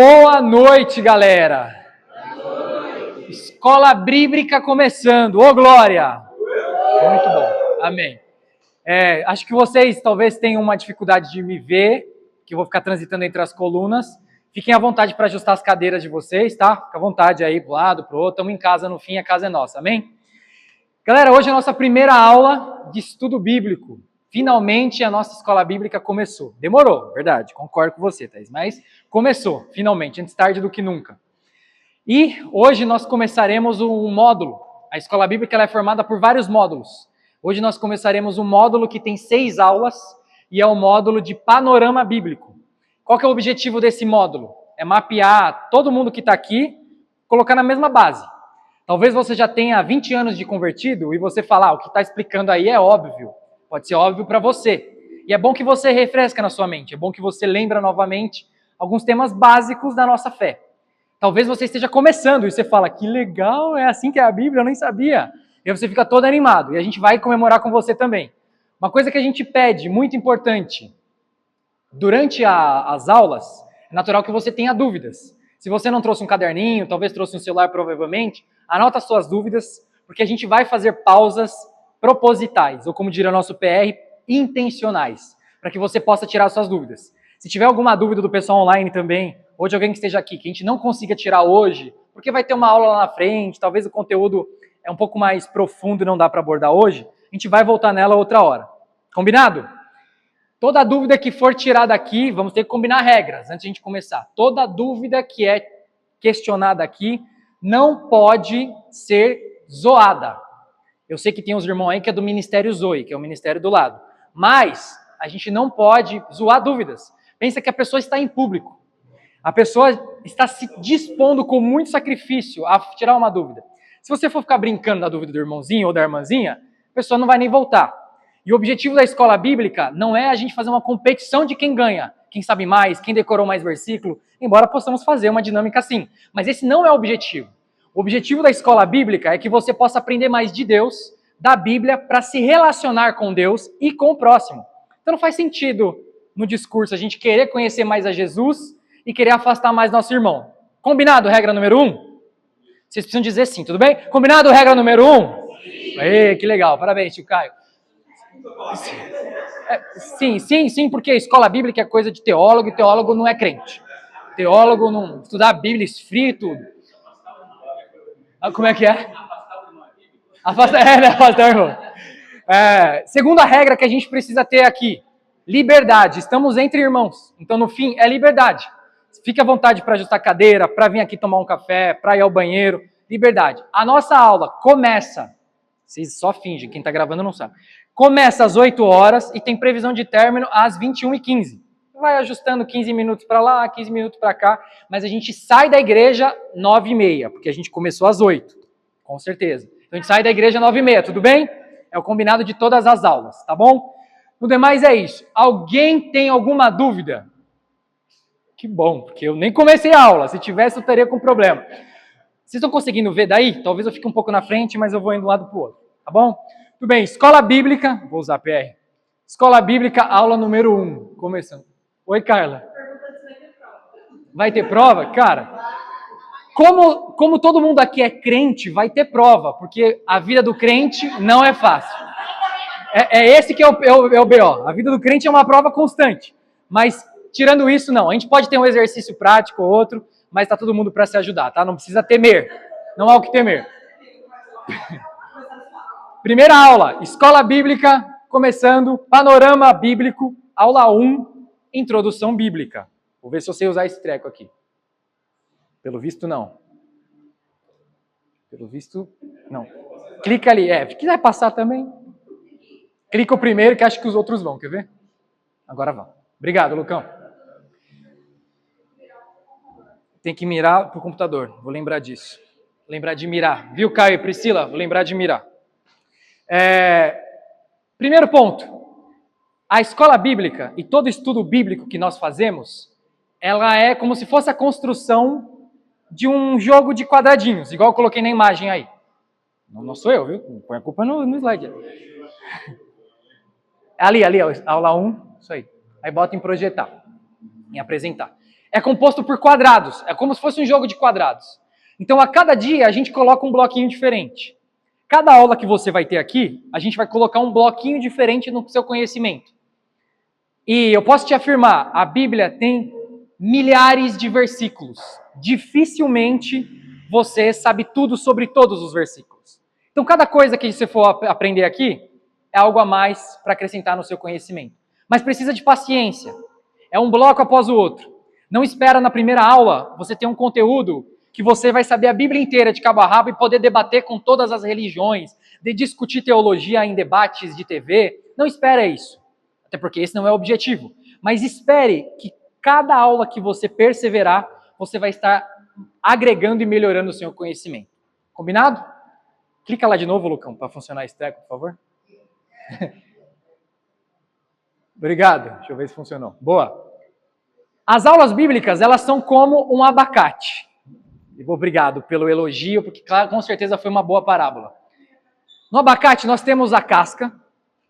Boa noite, galera! Boa noite. Escola Bíblica começando. Ô, glória! Muito bom, amém. Acho que vocês talvez tenham uma dificuldade de me ver, que eu vou ficar transitando entre as colunas. Fiquem à vontade para ajustar as cadeiras de vocês, tá? Fica à vontade aí pro lado, pro outro. Estamos em casa, no fim, a casa é nossa, amém? Galera, hoje é a nossa primeira aula de estudo bíblico. Finalmente a nossa escola bíblica começou. Demorou, verdade, concordo com você, Thaís, mas começou, finalmente, antes tarde do que nunca. E hoje nós começaremos um módulo. A escola bíblica ela é formada por vários módulos. Hoje nós começaremos um módulo que tem 6 aulas e é o módulo de panorama bíblico. Qual que é o objetivo desse módulo? É mapear todo mundo que está aqui, colocar na mesma base. Talvez você já tenha 20 anos de convertido e você falar, o que está explicando aí é óbvio. Pode ser óbvio para você. E é bom que você refresca na sua mente, é bom que você lembra novamente alguns temas básicos da nossa fé. Talvez você esteja começando e você fala, que legal, é assim que é a Bíblia, eu nem sabia. E aí você fica todo animado e a gente vai comemorar com você também. Uma coisa que a gente pede, muito importante, durante as aulas, é natural que você tenha dúvidas. Se você não trouxe um caderninho, talvez trouxe um celular provavelmente, anota suas dúvidas, porque a gente vai fazer pausas propositais, ou como diria o nosso PR, intencionais, para que você possa tirar suas dúvidas. Se tiver alguma dúvida do pessoal online também, ou de alguém que esteja aqui, que a gente não consiga tirar hoje, porque vai ter uma aula lá na frente, talvez o conteúdo é um pouco mais profundo e não dá para abordar hoje, a gente vai voltar nela outra hora. Combinado? Toda dúvida que for tirada aqui, vamos ter que combinar regras antes de a gente começar. Toda dúvida que é questionada aqui não pode ser zoada. Eu sei que tem uns irmãos aí que é do Ministério Zoe, que é o ministério do lado. Mas a gente não pode zoar dúvidas. Pensa que a pessoa está em público. A pessoa está se dispondo com muito sacrifício a tirar uma dúvida. Se você for ficar brincando da dúvida do irmãozinho ou da irmãzinha, a pessoa não vai nem voltar. E o objetivo da escola bíblica não é a gente fazer uma competição de quem ganha, quem sabe mais, quem decorou mais versículo, embora possamos fazer uma dinâmica assim. Mas esse não é o objetivo. O objetivo da escola bíblica é que você possa aprender mais de Deus, da Bíblia, para se relacionar com Deus e com o próximo. Então não faz sentido no discurso a gente querer conhecer mais a Jesus e querer afastar mais nosso irmão. Combinado, regra número 1? Vocês precisam dizer sim, tudo bem? Combinado, regra número 1? Aê, que legal, parabéns, tio Caio. Sim, porque a escola bíblica é coisa de teólogo e teólogo não é crente. Teólogo não estudar a Bíblia, esfria e tudo. Como é que é? Afastar, irmão. Segunda regra que a gente precisa ter aqui, liberdade. Estamos entre irmãos, então no fim é liberdade. Fique à vontade para ajustar a cadeira, para vir aqui tomar um café, para ir ao banheiro, liberdade. A nossa aula começa, vocês só fingem, quem está gravando não sabe. Começa às 8 horas e tem previsão de término às 21h15. Vai ajustando 15 minutos para lá, 15 minutos para cá, mas a gente sai da igreja 9h30, porque a gente começou às 8, com certeza. Então a gente sai da igreja 9h30, tudo bem? É o combinado de todas as aulas, tá bom? No demais é isso. Alguém tem alguma dúvida? Que bom, porque eu nem comecei a aula. Se tivesse, eu estaria com problema. Vocês estão conseguindo ver daí? Talvez eu fique um pouco na frente, mas eu vou indo de um lado para o outro, tá bom? Tudo bem, escola bíblica, vou usar PR. Escola bíblica, aula número 1, começando. Oi, Carla. Vai ter prova? Cara, como todo mundo aqui é crente, vai ter prova, porque a vida do crente não é fácil. Esse que é o BO. A vida do crente é uma prova constante. Mas, tirando isso, não. A gente pode ter um exercício prático ou outro, mas está todo mundo para se ajudar, tá? Não precisa temer. Não há o que temer. Primeira aula, escola bíblica, começando, panorama bíblico, aula 1, introdução bíblica. Vou ver se eu sei usar esse treco aqui. Pelo visto, não. Pelo visto, não. Clica ali. Se quiser passar também. Clica o primeiro que acho que os outros vão. Quer ver? Agora vão. Obrigado, Lucão. Tem que mirar pro computador. Vou lembrar disso. Lembrar de mirar. Viu, Caio e Priscila? Vou lembrar de mirar. Primeiro ponto. A escola bíblica e todo estudo bíblico que nós fazemos, ela é como se fosse a construção de um jogo de quadradinhos, igual eu coloquei na imagem aí. Não sou eu, viu? Não põe a culpa no slide. Ali, aula 1, isso aí. Aí bota em projetar, em apresentar. é composto por quadrados. É como se fosse um jogo de quadrados. Então, a cada dia, a gente coloca um bloquinho diferente. Cada aula que você vai ter aqui, a gente vai colocar um bloquinho diferente no seu conhecimento. E eu posso te afirmar, a Bíblia tem milhares de versículos. Dificilmente você sabe tudo sobre todos os versículos. Então, cada coisa que você for aprender aqui é algo a mais para acrescentar no seu conhecimento. Mas precisa de paciência. É um bloco após o outro. Não espera na primeira aula você ter um conteúdo que você vai saber a Bíblia inteira de cabo a rabo e poder debater com todas as religiões, de discutir teologia em debates de TV. Não espera isso. Até porque esse não é o objetivo. Mas espere que cada aula que você perseverar, você vai estar agregando e melhorando o seu conhecimento. Combinado? Clica lá de novo, Lucão, para funcionar esse treco, por favor. Obrigado. Deixa eu ver se funcionou. Boa. As aulas bíblicas, elas são como um abacate. Obrigado pelo elogio, porque claro, com certeza foi uma boa parábola. No abacate nós temos a casca,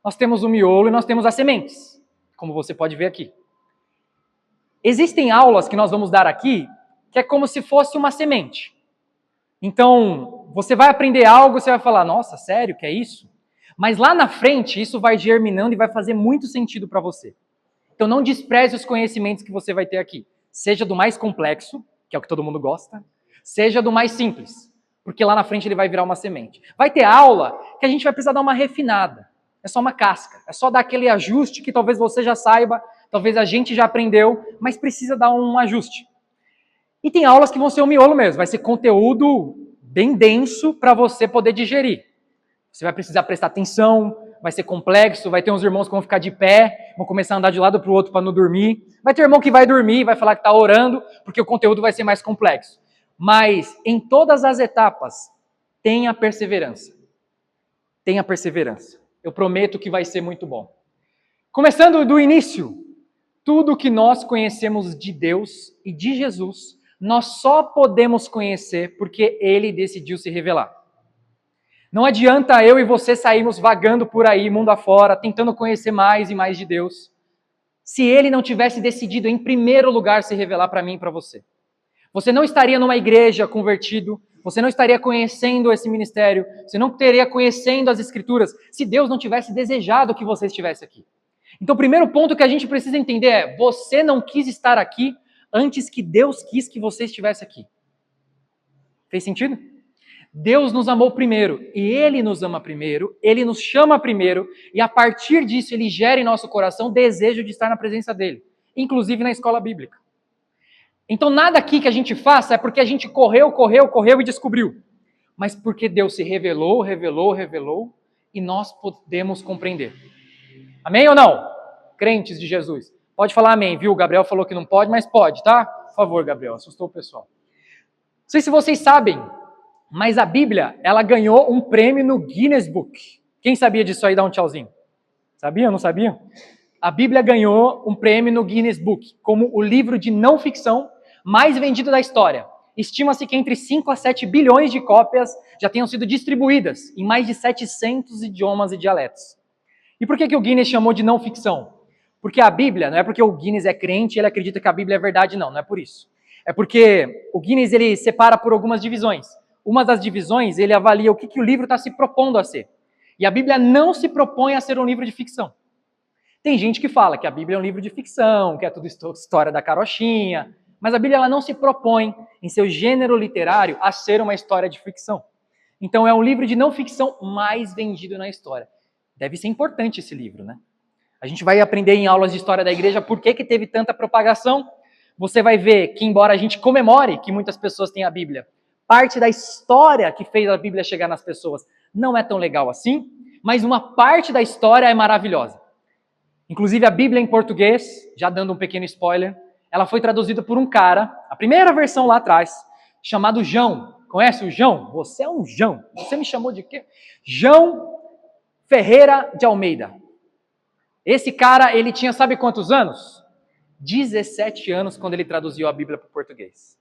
nós temos o miolo e nós temos as sementes, como você pode ver aqui. Existem aulas que nós vamos dar aqui, que é como se fosse uma semente. Então, você vai aprender algo, você vai falar, nossa, sério, que é isso? Mas lá na frente, isso vai germinando e vai fazer muito sentido para você. Então, não despreze os conhecimentos que você vai ter aqui. Seja do mais complexo, que é o que todo mundo gosta, seja do mais simples, porque lá na frente ele vai virar uma semente. Vai ter aula que a gente vai precisar dar uma refinada. É só uma casca, é só dar aquele ajuste que talvez você já saiba, talvez a gente já aprendeu, mas precisa dar um ajuste. E tem aulas que vão ser o miolo mesmo, vai ser conteúdo bem denso para você poder digerir. Você vai precisar prestar atenção, vai ser complexo, vai ter uns irmãos que vão ficar de pé, vão começar a andar de lado para o outro para não dormir. Vai ter irmão que vai dormir, vai falar que está orando, porque o conteúdo vai ser mais complexo. Mas em todas as etapas, tenha perseverança. Tenha perseverança. Eu prometo que vai ser muito bom. Começando do início, tudo que nós conhecemos de Deus e de Jesus, nós só podemos conhecer porque Ele decidiu se revelar. Não adianta eu e você sairmos vagando por aí, mundo afora, tentando conhecer mais e mais de Deus, se Ele não tivesse decidido em primeiro lugar se revelar para mim e para você. Você não estaria numa igreja convertido, você não estaria conhecendo esse ministério, você não estaria conhecendo as Escrituras, se Deus não tivesse desejado que você estivesse aqui. Então, o primeiro ponto que a gente precisa entender é, você não quis estar aqui antes que Deus quis que você estivesse aqui. Fez sentido? Deus nos amou primeiro, e Ele nos ama primeiro, Ele nos chama primeiro, e a partir disso Ele gera em nosso coração desejo de estar na presença dEle, inclusive na escola bíblica. Então nada aqui que a gente faça é porque a gente correu e descobriu, mas porque Deus se revelou, e nós podemos compreender. Amém ou não? Crentes de Jesus. Pode falar amém, viu? O Gabriel falou que não pode, mas pode, tá? Por favor, Gabriel, assustou o pessoal. Não sei se vocês sabem, mas a Bíblia, ela ganhou um prêmio no Guinness Book. Quem sabia disso aí? Dá um tchauzinho. Sabia ou não sabia? A Bíblia ganhou um prêmio no Guinness Book, como o livro de não ficção mais vendido da história. Estima-se que entre 5 a 7 bilhões de cópias já tenham sido distribuídas em mais de 700 idiomas e dialetos. E por que o Guinness chamou de não ficção? Porque a Bíblia, não é porque o Guinness é crente e ele acredita que a Bíblia é verdade, não é por isso. É porque o Guinness ele separa por algumas divisões. Uma das divisões, ele avalia o que o livro está se propondo a ser. E a Bíblia não se propõe a ser um livro de ficção. Tem gente que fala que a Bíblia é um livro de ficção, que é tudo história da carochinha, mas a Bíblia ela não se propõe, em seu gênero literário, a ser uma história de ficção. Então é um livro de não ficção mais vendido na história. Deve ser importante esse livro, né? A gente vai aprender em aulas de história da igreja por que teve tanta propagação. Você vai ver que, embora a gente comemore que muitas pessoas têm a Bíblia, parte da história que fez a Bíblia chegar nas pessoas não é tão legal assim, mas uma parte da história é maravilhosa. Inclusive a Bíblia em português, já dando um pequeno spoiler, ela foi traduzida por um cara, a primeira versão lá atrás, chamado João. Conhece o João? Você é um João. Você me chamou de quê? João Ferreira de Almeida. Esse cara, ele tinha sabe quantos anos? 17 anos quando ele traduziu a Bíblia para o português.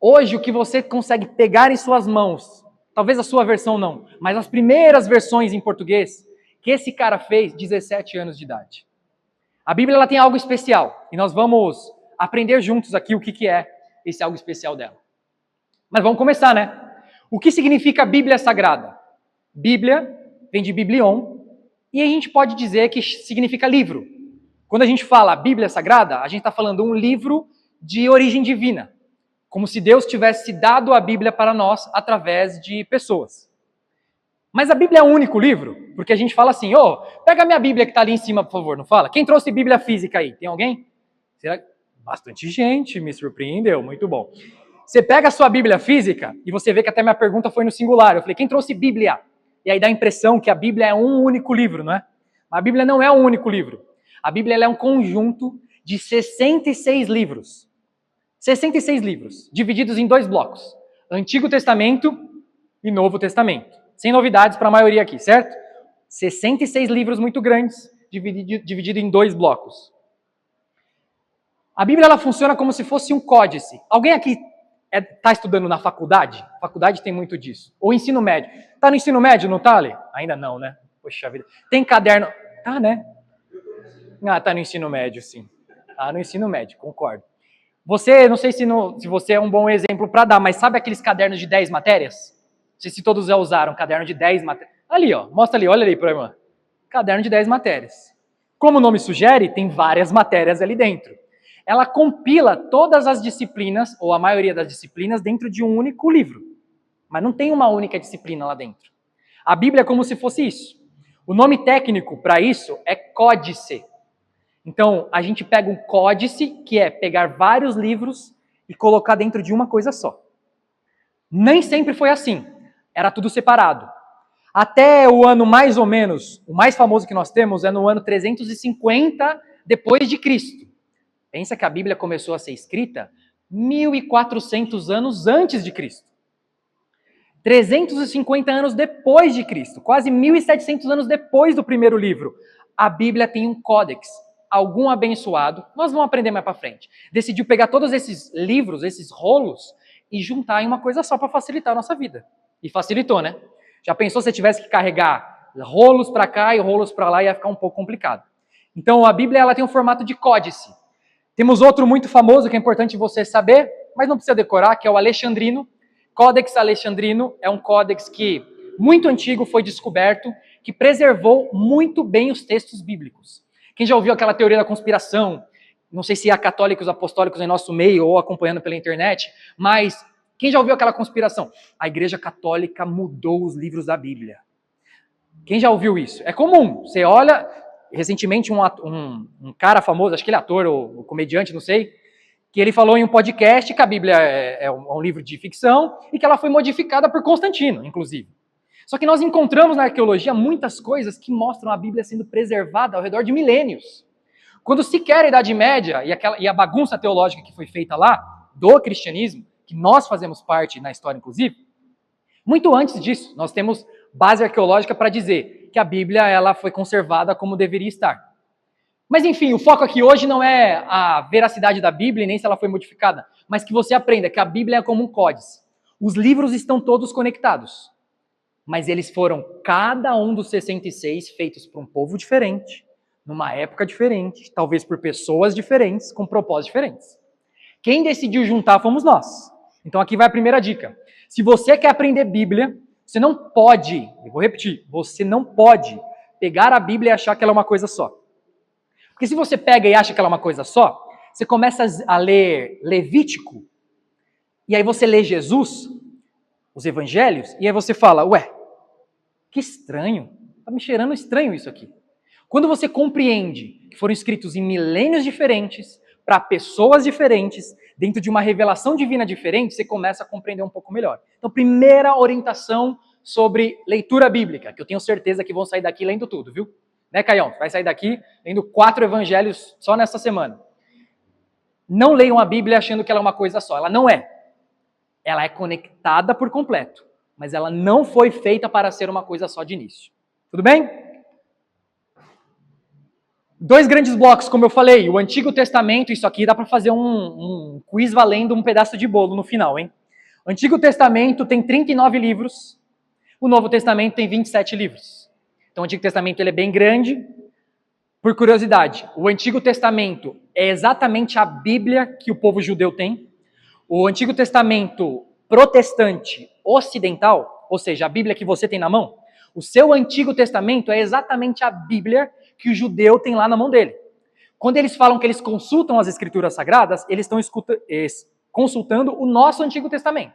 Hoje, o que você consegue pegar em suas mãos, talvez a sua versão não, mas as primeiras versões em português, que esse cara fez, 17 anos de idade. A Bíblia ela tem algo especial, e nós vamos aprender juntos aqui o que é esse algo especial dela. Mas vamos começar, né? O que significa Bíblia Sagrada? Bíblia vem de biblion, e a gente pode dizer que significa livro. Quando a gente fala Bíblia Sagrada, a gente está falando um livro de origem divina, como se Deus tivesse dado a Bíblia para nós através de pessoas. Mas a Bíblia é o único livro? Porque a gente fala assim, pega a minha Bíblia que está ali em cima, por favor, não fala? Quem trouxe Bíblia física aí? Tem alguém? Será? Bastante gente, me surpreendeu, muito bom. Você pega a sua Bíblia física, e você vê que até minha pergunta foi no singular. Eu falei, quem trouxe Bíblia? E aí dá a impressão que a Bíblia é um único livro, não é? Mas a Bíblia não é um único livro. A Bíblia ela é um conjunto de 66 livros. 66 livros, divididos em 2 blocos. Antigo Testamento e Novo Testamento. Sem novidades para a maioria aqui, certo? 66 livros muito grandes, dividido em 2 blocos. A Bíblia ela funciona como se fosse um códice. Alguém aqui está estudando na faculdade? Faculdade tem muito disso. Ou ensino médio. Está no ensino médio, não está, Ale? Ainda não, né? Poxa vida. Tem caderno? Tá, né? Ah, tá no ensino médio, sim. Tá no ensino médio, concordo. Você, não sei se você é um bom exemplo para dar, mas sabe aqueles cadernos de 10 matérias? Não sei se todos já usaram caderno de 10 matérias. Ali, mostra ali, olha ali para a irmã. Caderno de 10 matérias. Como o nome sugere, tem várias matérias ali dentro. Ela compila todas as disciplinas, ou a maioria das disciplinas, dentro de um único livro. Mas não tem uma única disciplina lá dentro. A Bíblia é como se fosse isso. O nome técnico para isso é códice. Então, a gente pega um códice, que é pegar vários livros e colocar dentro de uma coisa só. Nem sempre foi assim. Era tudo separado. Até o ano mais ou menos, o mais famoso que nós temos é no ano 350 depois de Cristo. Pensa que a Bíblia começou a ser escrita 1.400 anos antes de Cristo. 350 anos depois de Cristo, quase 1.700 anos depois do primeiro livro, a Bíblia tem um códex. Algum abençoado, nós vamos aprender mais para frente, decidiu pegar todos esses livros, esses rolos, e juntar em uma coisa só para facilitar a nossa vida. E facilitou, né? Já pensou se você tivesse que carregar rolos para cá e rolos para lá, ia ficar um pouco complicado. Então a Bíblia ela tem um formato de códice. Temos outro muito famoso que é importante você saber, mas não precisa decorar, que é o Alexandrino. Códex Alexandrino é um códex que, muito antigo, foi descoberto, que preservou muito bem os textos bíblicos. Quem já ouviu aquela teoria da conspiração? Não sei se há católicos apostólicos em nosso meio ou acompanhando pela internet, mas quem já ouviu aquela conspiração? A Igreja Católica mudou os livros da Bíblia. Quem já ouviu isso? É comum. Você olha, recentemente um cara famoso, acho que ele é ator ou comediante, não sei, que ele falou em um podcast que a Bíblia é um livro de ficção e que ela foi modificada por Constantino, inclusive. Só que nós encontramos na arqueologia muitas coisas que mostram a Bíblia sendo preservada ao redor de milênios. Quando sequer a Idade Média e a bagunça teológica que foi feita lá, do cristianismo, que nós fazemos parte na história, inclusive, muito antes disso, nós temos base arqueológica para dizer que a Bíblia ela foi conservada como deveria estar. Mas enfim, o foco aqui hoje não é a veracidade da Bíblia, nem se ela foi modificada, mas que você aprenda que a Bíblia é como um códice. Os livros estão todos conectados, mas eles foram, cada um dos 66, feitos por um povo diferente, numa época diferente, talvez por pessoas diferentes, com propósitos diferentes. Quem decidiu juntar fomos nós. Então aqui vai a primeira dica. Se você quer aprender Bíblia, você não pode, eu vou repetir, você não pode pegar a Bíblia e achar que ela é uma coisa só. Porque se você pega e acha que ela é uma coisa só, você começa a ler Levítico, e aí você lê Jesus, os evangelhos, e aí você fala, ué, que estranho, tá me cheirando estranho isso aqui. Quando você compreende que foram escritos em milênios diferentes, para pessoas diferentes, dentro de uma revelação divina diferente, você começa a compreender um pouco melhor. Então, primeira orientação sobre leitura bíblica, que eu tenho certeza que vão sair daqui lendo tudo, viu? Né, Caião? Vai sair daqui lendo 4 evangelhos só nessa semana. Não leiam a Bíblia achando que ela é uma coisa só. Ela não é. Ela é conectada por completo, mas ela não foi feita para ser uma coisa só de início. Tudo bem? 2 grandes blocos, como eu falei. O Antigo Testamento, isso aqui dá para fazer um quiz valendo um pedaço de bolo no final, hein? O Antigo Testamento tem 39 livros, o Novo Testamento tem 27 livros. Então o Antigo Testamento ele é bem grande, Por curiosidade, o Antigo Testamento é exatamente a Bíblia que o povo judeu tem. O Antigo Testamento protestante ocidental, ou seja, a Bíblia que você tem na mão, o seu Antigo Testamento é exatamente a Bíblia que o judeu tem lá na mão dele. Quando eles falam que eles consultam as Escrituras Sagradas, eles estão consultando o nosso Antigo Testamento.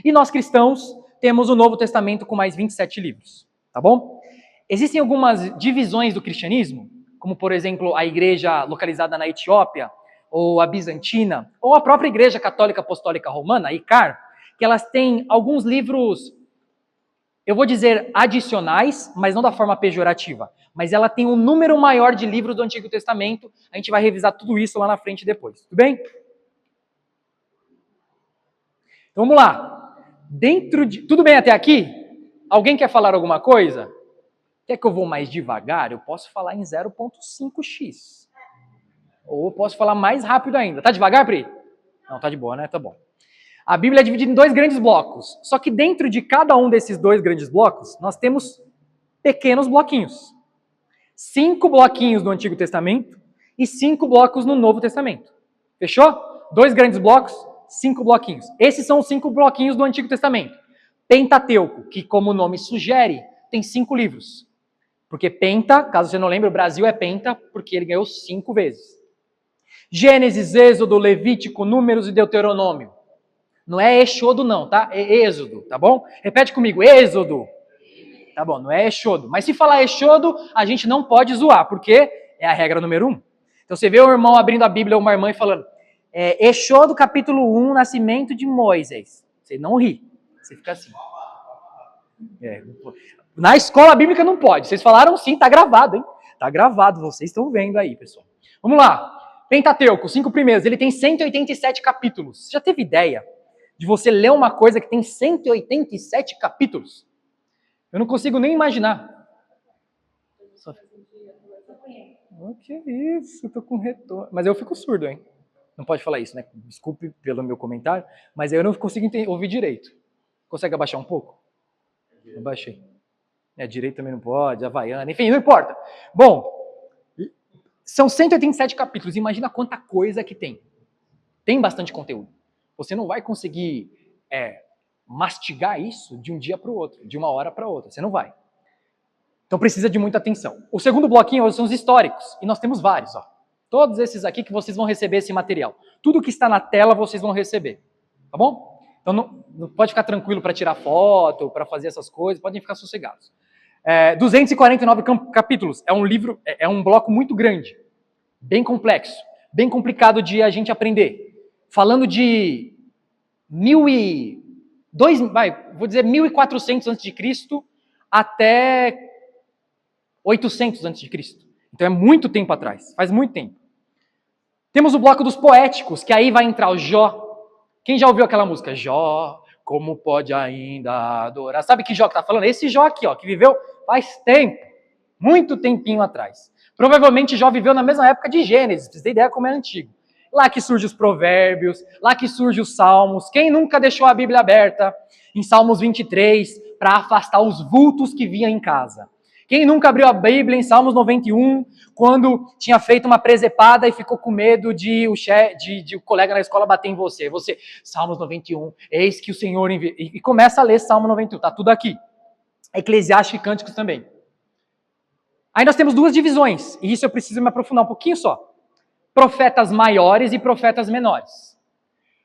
E nós cristãos temos o Novo Testamento com mais 27 livros, tá bom? Existem algumas divisões do cristianismo, como por exemplo a igreja localizada na Etiópia, ou a bizantina, ou a própria igreja católica apostólica romana, a ICAR, que elas têm alguns livros, eu vou dizer adicionais, mas não da forma pejorativa, mas ela tem um número maior de livros do Antigo Testamento. A gente vai revisar tudo isso lá na frente depois, tudo bem? Então vamos lá. Tudo bem até aqui? Alguém quer falar alguma coisa? Quer que eu vou mais devagar? Eu posso falar em 0.5x. Ou eu posso falar mais rápido ainda. Tá devagar, Pri? Não, tá de boa, né? Tá bom. A Bíblia é dividida em 2 grandes blocos. Só que dentro de cada um desses 2 grandes blocos, nós temos pequenos bloquinhos. 5 bloquinhos no Antigo Testamento e 5 blocos no Novo Testamento. Fechou? 2 grandes blocos, 5 bloquinhos. Esses são os 5 bloquinhos do Antigo Testamento. Pentateuco, que como o nome sugere, tem 5 livros. Porque penta, caso você não lembre, o Brasil é penta porque ele ganhou 5 vezes. Gênesis, Êxodo, Levítico, Números e Deuteronômio. Não é Exodo não, tá? É Êxodo, tá bom? Repete comigo, Êxodo. Tá bom, não é Exodo. Mas se falar Exodo, a gente não pode zoar, porque é a regra número 1. Então você vê o irmão abrindo a Bíblia ou uma irmã e falando, Exodo capítulo 1, nascimento de Moisés. Você não ri, você fica assim. Na escola bíblica não pode. Vocês falaram sim, tá gravado, hein? Tá gravado, vocês estão vendo aí, pessoal. Vamos lá. Pentateuco, 5 primeiros, ele tem 187 capítulos. Você já teve ideia de você ler uma coisa que tem 187 capítulos? Eu não consigo nem imaginar. O que é isso? Eu tô com retorno. Mas eu fico surdo, hein? Não pode falar isso, né? Desculpe pelo meu comentário, mas eu não consigo ouvir direito. Consegue abaixar um pouco? Eu baixei. Direito também não pode, Havaiana, enfim, não importa. Bom, são 187 capítulos, imagina quanta coisa que tem. Tem bastante conteúdo. Você não vai conseguir mastigar isso de um dia para o outro, de uma hora para outra. Você não vai. Então precisa de muita atenção. O segundo bloquinho são os históricos. E nós temos vários. Ó. Todos esses aqui que vocês vão receber esse material. Tudo que está na tela vocês vão receber. Tá bom? Então não pode ficar tranquilo para tirar foto, para fazer essas coisas. Podem ficar sossegados. 249 capítulos. É um livro, é um bloco muito grande. Bem complexo. Bem complicado de a gente aprender. Falando de 1400 a.C. até 800 a.C. Então é muito tempo atrás, faz muito tempo. Temos o bloco dos poéticos, que aí vai entrar o Jó. Quem já ouviu aquela música? Jó, como pode ainda adorar? Sabe que Jó que está falando? Esse Jó aqui, ó, que viveu faz tempo, muito tempinho atrás. Provavelmente Jó viveu na mesma época de Gênesis, pra vocês terem ideia como é antigo. Lá que surgem os provérbios, lá que surgem os salmos. Quem nunca deixou a Bíblia aberta em Salmos 23 para afastar os vultos que vinham em casa? Quem nunca abriu a Bíblia em Salmos 91 quando tinha feito uma presepada e ficou com medo de o colega na escola bater em você? Você, Salmos 91, eis que o Senhor enviou. E começa a ler Salmo 91, tá tudo aqui. Eclesiastes e Cânticos também. Aí nós temos 2 divisões, e isso eu preciso me aprofundar um pouquinho só. Profetas maiores e profetas menores.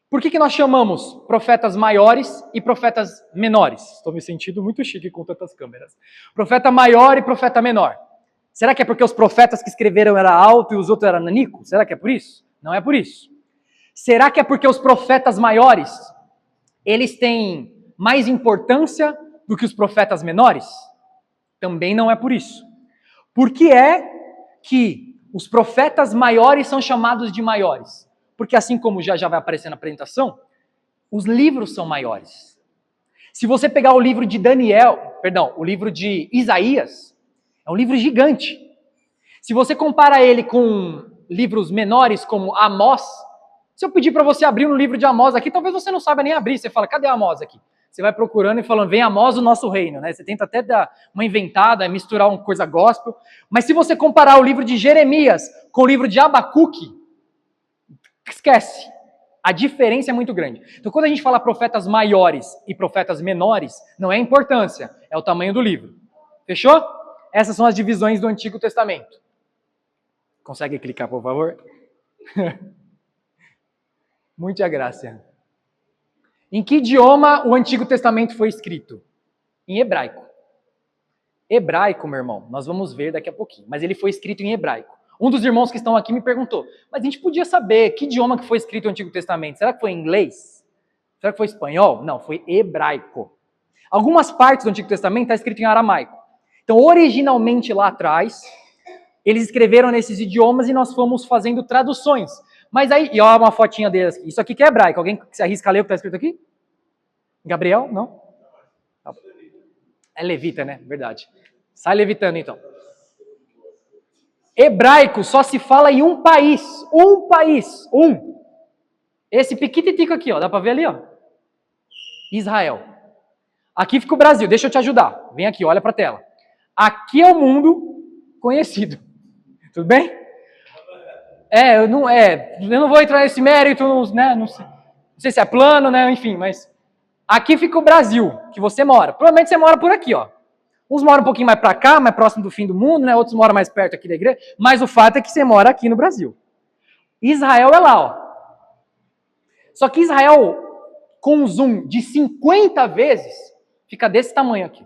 Por que nós chamamos profetas maiores e profetas menores? Estou me sentindo muito chique com tantas câmeras. Profeta maior e profeta menor. Será que é porque os profetas que escreveram eram alto e os outros eram nanico? Será que é por isso? Não é por isso. Será que é porque os profetas maiores, eles têm mais importância do que os profetas menores? Também não é por isso. Por que é que os profetas maiores são chamados de maiores? Porque assim como já vai aparecer na apresentação, os livros são maiores. Se você pegar o livro de o livro de Isaías, é um livro gigante. Se você compara ele com livros menores como Amós, se eu pedir para você abrir um livro de Amós aqui, talvez você não saiba nem abrir. Você fala, cadê Amós aqui? você vai procurando e falando, venha a nós o nosso reino, né? Você tenta até dar uma inventada, misturar uma coisa gospel, mas se você comparar o livro de Jeremias com o livro de Abacuque, esquece. A diferença é muito grande. Então, quando a gente fala profetas maiores e profetas menores, não é a importância, é o tamanho do livro. Fechou? Essas são as divisões do Antigo Testamento. Consegue clicar, por favor? Muita graça. Em que idioma o Antigo Testamento foi escrito? Em hebraico. Hebraico, meu irmão, nós vamos ver daqui a pouquinho, mas ele foi escrito em hebraico. Um dos irmãos que estão aqui me perguntou, mas a gente podia saber que idioma que foi escrito o Antigo Testamento? Será que foi em inglês? Será que foi espanhol? Não, foi hebraico. Algumas partes do Antigo Testamento está escrito em aramaico. Então, originalmente lá atrás, eles escreveram nesses idiomas e nós fomos fazendo traduções. Mas aí, e olha uma fotinha deles aqui. Isso aqui que é hebraico. Alguém se arrisca a ler o que está escrito aqui? Gabriel? Não? É levita, né? Verdade. Sai levitando, então. Hebraico só se fala em um país. Um país. Um. Esse piquititico aqui, ó. Dá para ver ali, ó. Israel. Aqui fica o Brasil. Deixa eu te ajudar. Vem aqui, olha para a tela. Aqui é o mundo conhecido. Tudo bem? Eu não vou entrar nesse mérito, né? Não sei se é plano, né? Enfim, mas aqui fica o Brasil, que você mora. Provavelmente você mora por aqui, ó. Uns moram um pouquinho mais para cá, mais próximo do fim do mundo, né? Outros moram mais perto aqui da igreja. Mas o fato é que você mora aqui no Brasil. Israel é lá, ó. Só que Israel, com um zoom de 50 vezes, fica desse tamanho aqui.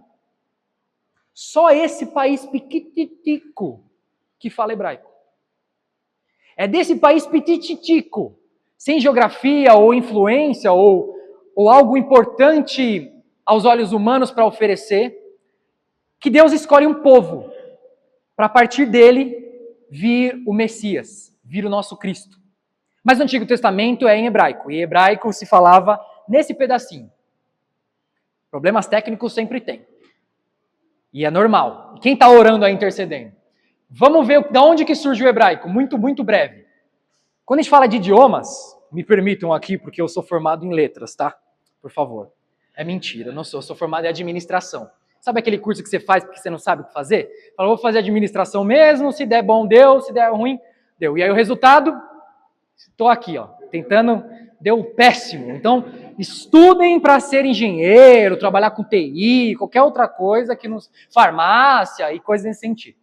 Só esse país piquititico que fala hebraico. É desse país pitititico, sem geografia ou influência ou algo importante aos olhos humanos para oferecer, que Deus escolhe um povo para a partir dele vir o Messias, vir o nosso Cristo. Mas o Antigo Testamento é em hebraico, e em hebraico se falava nesse pedacinho. Problemas técnicos sempre tem. E é normal. Quem está orando aí intercedendo? Vamos ver de onde que surge o hebraico, muito, muito breve. Quando a gente fala de idiomas, me permitam aqui, porque eu sou formado em letras, tá? Por favor. É mentira, eu não sou. Eu sou formado em administração. Sabe aquele curso que você faz porque você não sabe o que fazer? Fala, vou fazer administração mesmo, se der bom, deu, se der ruim, deu. E aí o resultado, estou aqui, ó, tentando, deu péssimo. Então, estudem para ser engenheiro, trabalhar com TI, qualquer outra coisa, farmácia e coisas nesse sentido.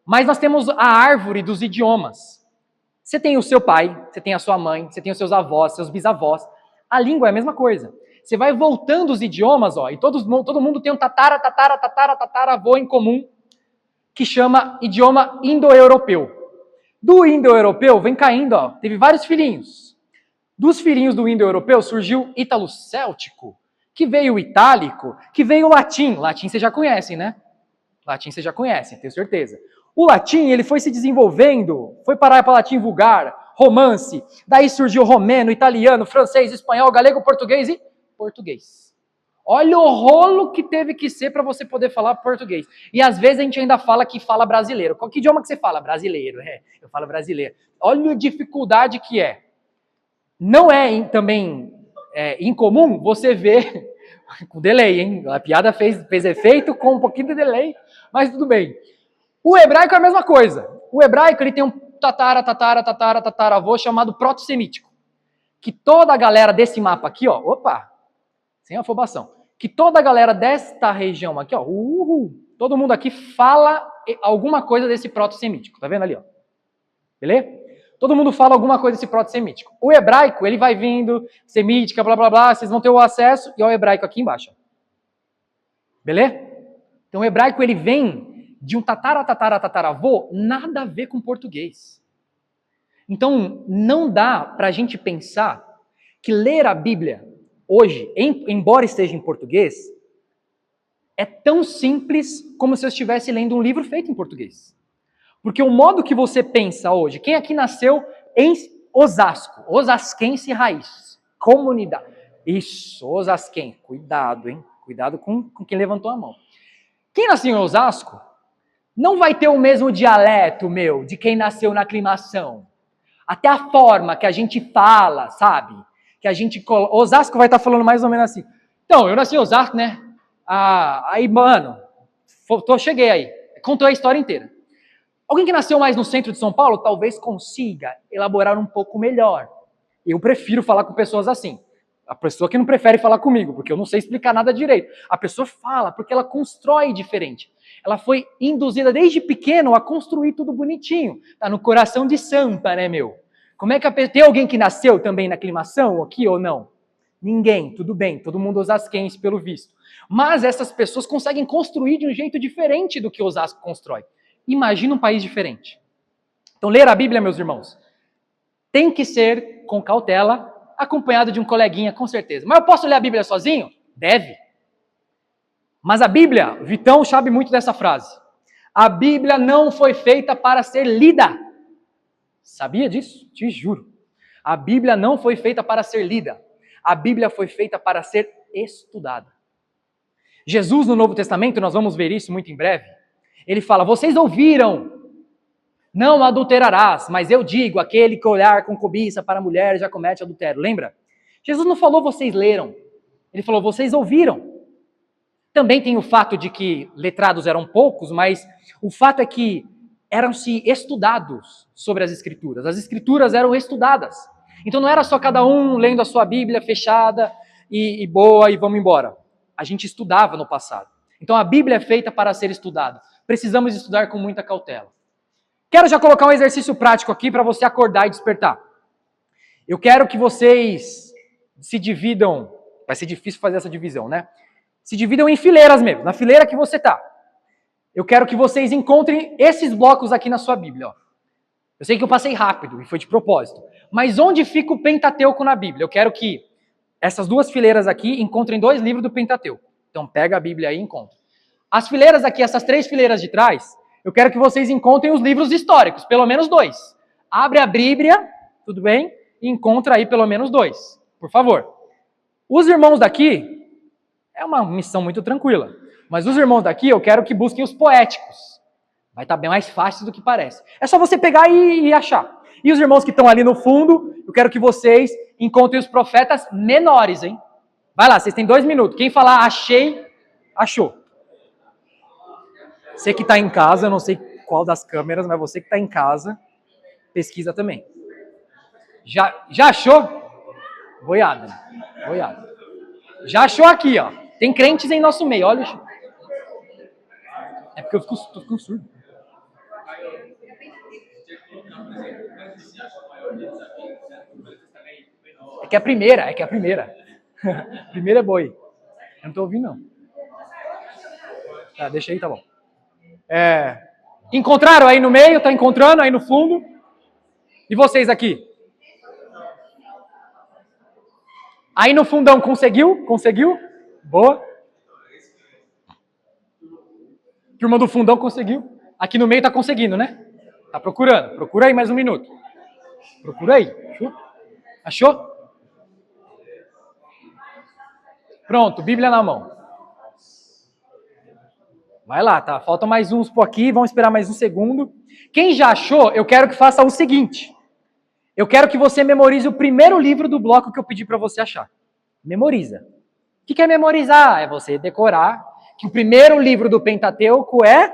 Mas nós temos a árvore dos idiomas. Você tem o seu pai, você tem a sua mãe, você tem os seus avós, seus bisavós. A língua é a mesma coisa. Você vai voltando os idiomas, ó, e todo mundo tem um tataravô em comum, que chama idioma indo-europeu. Do indo-europeu vem caindo, ó, teve vários filhinhos. Dos filhinhos do indo-europeu surgiu ítalo-céltico, que veio o itálico, que veio o latim. Latim vocês já conhecem, né? Latim vocês já conhecem, tenho certeza. O latim, ele foi se desenvolvendo, foi parar para latim vulgar, romance, daí surgiu romeno, italiano, francês, espanhol, galego, português e português. Olha o rolo que teve que ser para você poder falar português. E às vezes a gente ainda fala que fala brasileiro. Qual que idioma que você fala? Brasileiro, eu falo brasileiro. Olha a dificuldade que é. Não é também incomum você ver, com delay, hein? A piada fez efeito com um pouquinho de delay, mas tudo bem. O hebraico é a mesma coisa. O hebraico ele tem um tataravô chamado proto-semítico. Que toda a galera desse mapa aqui, ó, sem afobação, que toda a galera desta região aqui, ó, todo mundo aqui fala alguma coisa desse proto-semítico. Tá vendo ali, ó? Beleza? Todo mundo fala alguma coisa desse proto-semítico. O hebraico, ele vai vindo, semítica, blá, blá, blá, vocês vão ter o acesso, e ó, o hebraico aqui embaixo. Beleza? Então o hebraico, ele vem de um tataravô, nada a ver com português. Então, não dá para a gente pensar que ler a Bíblia hoje, embora esteja em português, é tão simples como se eu estivesse lendo um livro feito em português. Porque o modo que você pensa hoje, quem aqui nasceu em Osasco, osasquense raiz, comunidade. Isso, osasquense, cuidado, hein? Cuidado com quem levantou a mão. Quem nasceu em Osasco não vai ter o mesmo dialeto, de quem nasceu na aclimação. Até a forma que a gente fala, sabe? Que a gente... Osasco vai estar falando mais ou menos assim. Então, eu nasci em Osasco, né? Aí, mano, cheguei aí. Contou a história inteira. Alguém que nasceu mais no centro de São Paulo talvez consiga elaborar um pouco melhor. Eu prefiro falar com pessoas assim. A pessoa que não prefere falar comigo, porque eu não sei explicar nada direito. A pessoa fala porque ela constrói diferente. Ela foi induzida desde pequeno a construir tudo bonitinho. Tá no coração de Sampa, né, meu? Como é que tem alguém que nasceu também na aclimação aqui ou não? Ninguém, tudo bem, todo mundo osasquense pelo visto. Mas essas pessoas conseguem construir de um jeito diferente do que Osasco constrói. Imagina um país diferente. Então, ler a Bíblia, meus irmãos, tem que ser com cautela, acompanhado de um coleguinha, com certeza. Mas eu posso ler a Bíblia sozinho? Deve. Mas a Bíblia, Vitão sabe muito dessa frase. A Bíblia não foi feita para ser lida. Sabia disso? Te juro. A Bíblia não foi feita para ser lida. A Bíblia foi feita para ser estudada. Jesus, no Novo Testamento, nós vamos ver isso muito em breve, ele fala, vocês ouviram, não adulterarás, mas eu digo, aquele que olhar com cobiça para a mulher já comete adultério. Lembra? Jesus não falou, vocês leram. Ele falou, vocês ouviram. Também tem o fato de que letrados eram poucos, mas o fato é que eram-se estudados sobre as Escrituras. As Escrituras eram estudadas. Então não era só cada um lendo a sua Bíblia fechada e boa e vamos embora. A gente estudava no passado. Então a Bíblia é feita para ser estudada. Precisamos estudar com muita cautela. Quero já colocar um exercício prático aqui para você acordar e despertar. Eu quero que vocês se dividam, vai ser difícil fazer essa divisão, né? Se dividam em fileiras mesmo, na fileira que você está. Eu quero que vocês encontrem esses blocos aqui na sua Bíblia. Ó. Eu sei que eu passei rápido e foi de propósito. Mas onde fica o Pentateuco na Bíblia? Eu quero que essas duas fileiras aqui encontrem 2 livros do Pentateuco. Então pega a Bíblia aí e encontra. As fileiras aqui, essas 3 fileiras de trás, eu quero que vocês encontrem os livros históricos, pelo menos 2. Abre a Bíblia, tudo bem? E encontra aí pelo menos 2, por favor. Os irmãos daqui, é uma missão muito tranquila, mas os irmãos daqui eu quero que busquem os poéticos. Vai estar bem mais fácil do que parece. É só você pegar e achar. E os irmãos que estão ali no fundo, eu quero que vocês encontrem os profetas menores, hein? Vai lá, vocês têm 2 minutos. Quem falar achei, achou. Você que está em casa, eu não sei qual das câmeras, mas você que está em casa, pesquisa também. Já achou? Boiada. Já achou aqui, ó. Tem crentes em nosso meio, olha. É porque eu tô ficando surdo. É que é a primeira. Primeira é boi. Eu não tô ouvindo, não. Tá, deixa aí, tá bom. Encontraram aí no meio? Tá encontrando aí no fundo? E vocês aqui? Aí no fundão, conseguiu? Conseguiu? Boa. Turma do fundão conseguiu. Aqui no meio tá conseguindo, né? Tá procurando. Procura aí mais 1 minuto. Procura aí. Achou? Pronto, Bíblia na mão. Vai lá, tá? Faltam mais uns por aqui, vamos esperar mais 1 segundo. Quem já achou, eu quero que faça o seguinte. Eu quero que você memorize o primeiro livro do bloco que eu pedi para você achar. Memoriza. O que é memorizar? É você decorar que o primeiro livro do Pentateuco é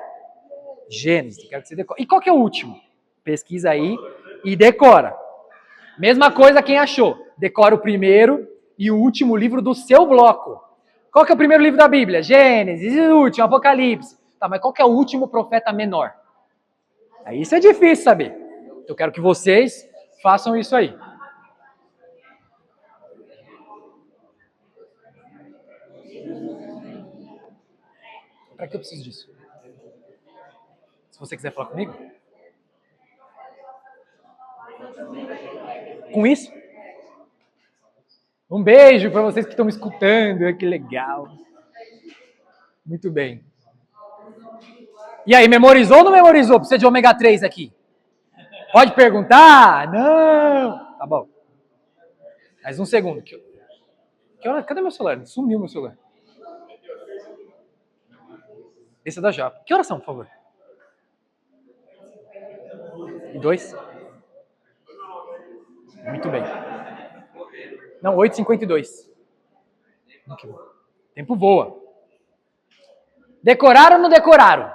Gênesis. Quero que você decore. E qual que é o último? Pesquisa aí e decora. Mesma coisa quem achou. Decora o primeiro e o último livro do seu bloco. Qual que é o primeiro livro da Bíblia? Gênesis, e o último, Apocalipse. Tá, mas qual que é o último profeta menor? Aí isso é difícil saber. Eu quero que vocês façam isso aí. Para que eu preciso disso? Se você quiser falar comigo. Com isso? Um beijo para vocês que estão me escutando. Que legal. Muito bem. E aí, memorizou ou não memorizou? Precisa de ômega 3 aqui. Pode perguntar? Não. Tá bom. Mais 1 segundo. Cadê meu celular? Sumiu meu celular. Esse é da Japa. Que horas são, por favor? E 2? Muito bem. Não, 8h52. Muito bom. Tempo voa. Decoraram ou não decoraram?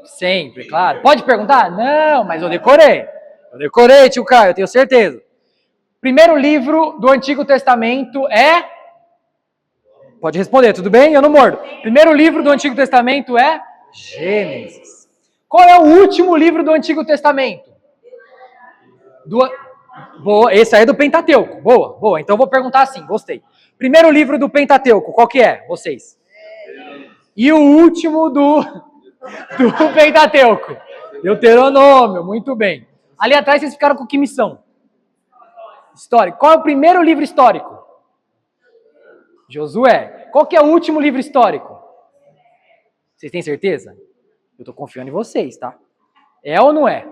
Sempre, claro. Pode perguntar? Não, mas eu decorei. Eu decorei, tio Caio, eu tenho certeza. Primeiro livro do Antigo Testamento é... Pode responder, tudo bem? Eu não mordo. Primeiro livro do Antigo Testamento é Gênesis. Qual é o último livro do Antigo Testamento? Boa, esse aí é do Pentateuco. Boa, boa. Então eu vou perguntar assim, gostei. Primeiro livro do Pentateuco, qual que é, vocês? E o último do Pentateuco? Deuteronômio, muito bem. Ali atrás vocês ficaram com que missão? Histórico. Qual é o primeiro livro histórico? Josué. Qual que é o último livro histórico? Vocês têm certeza? Eu tô confiando em vocês, tá? É ou não é?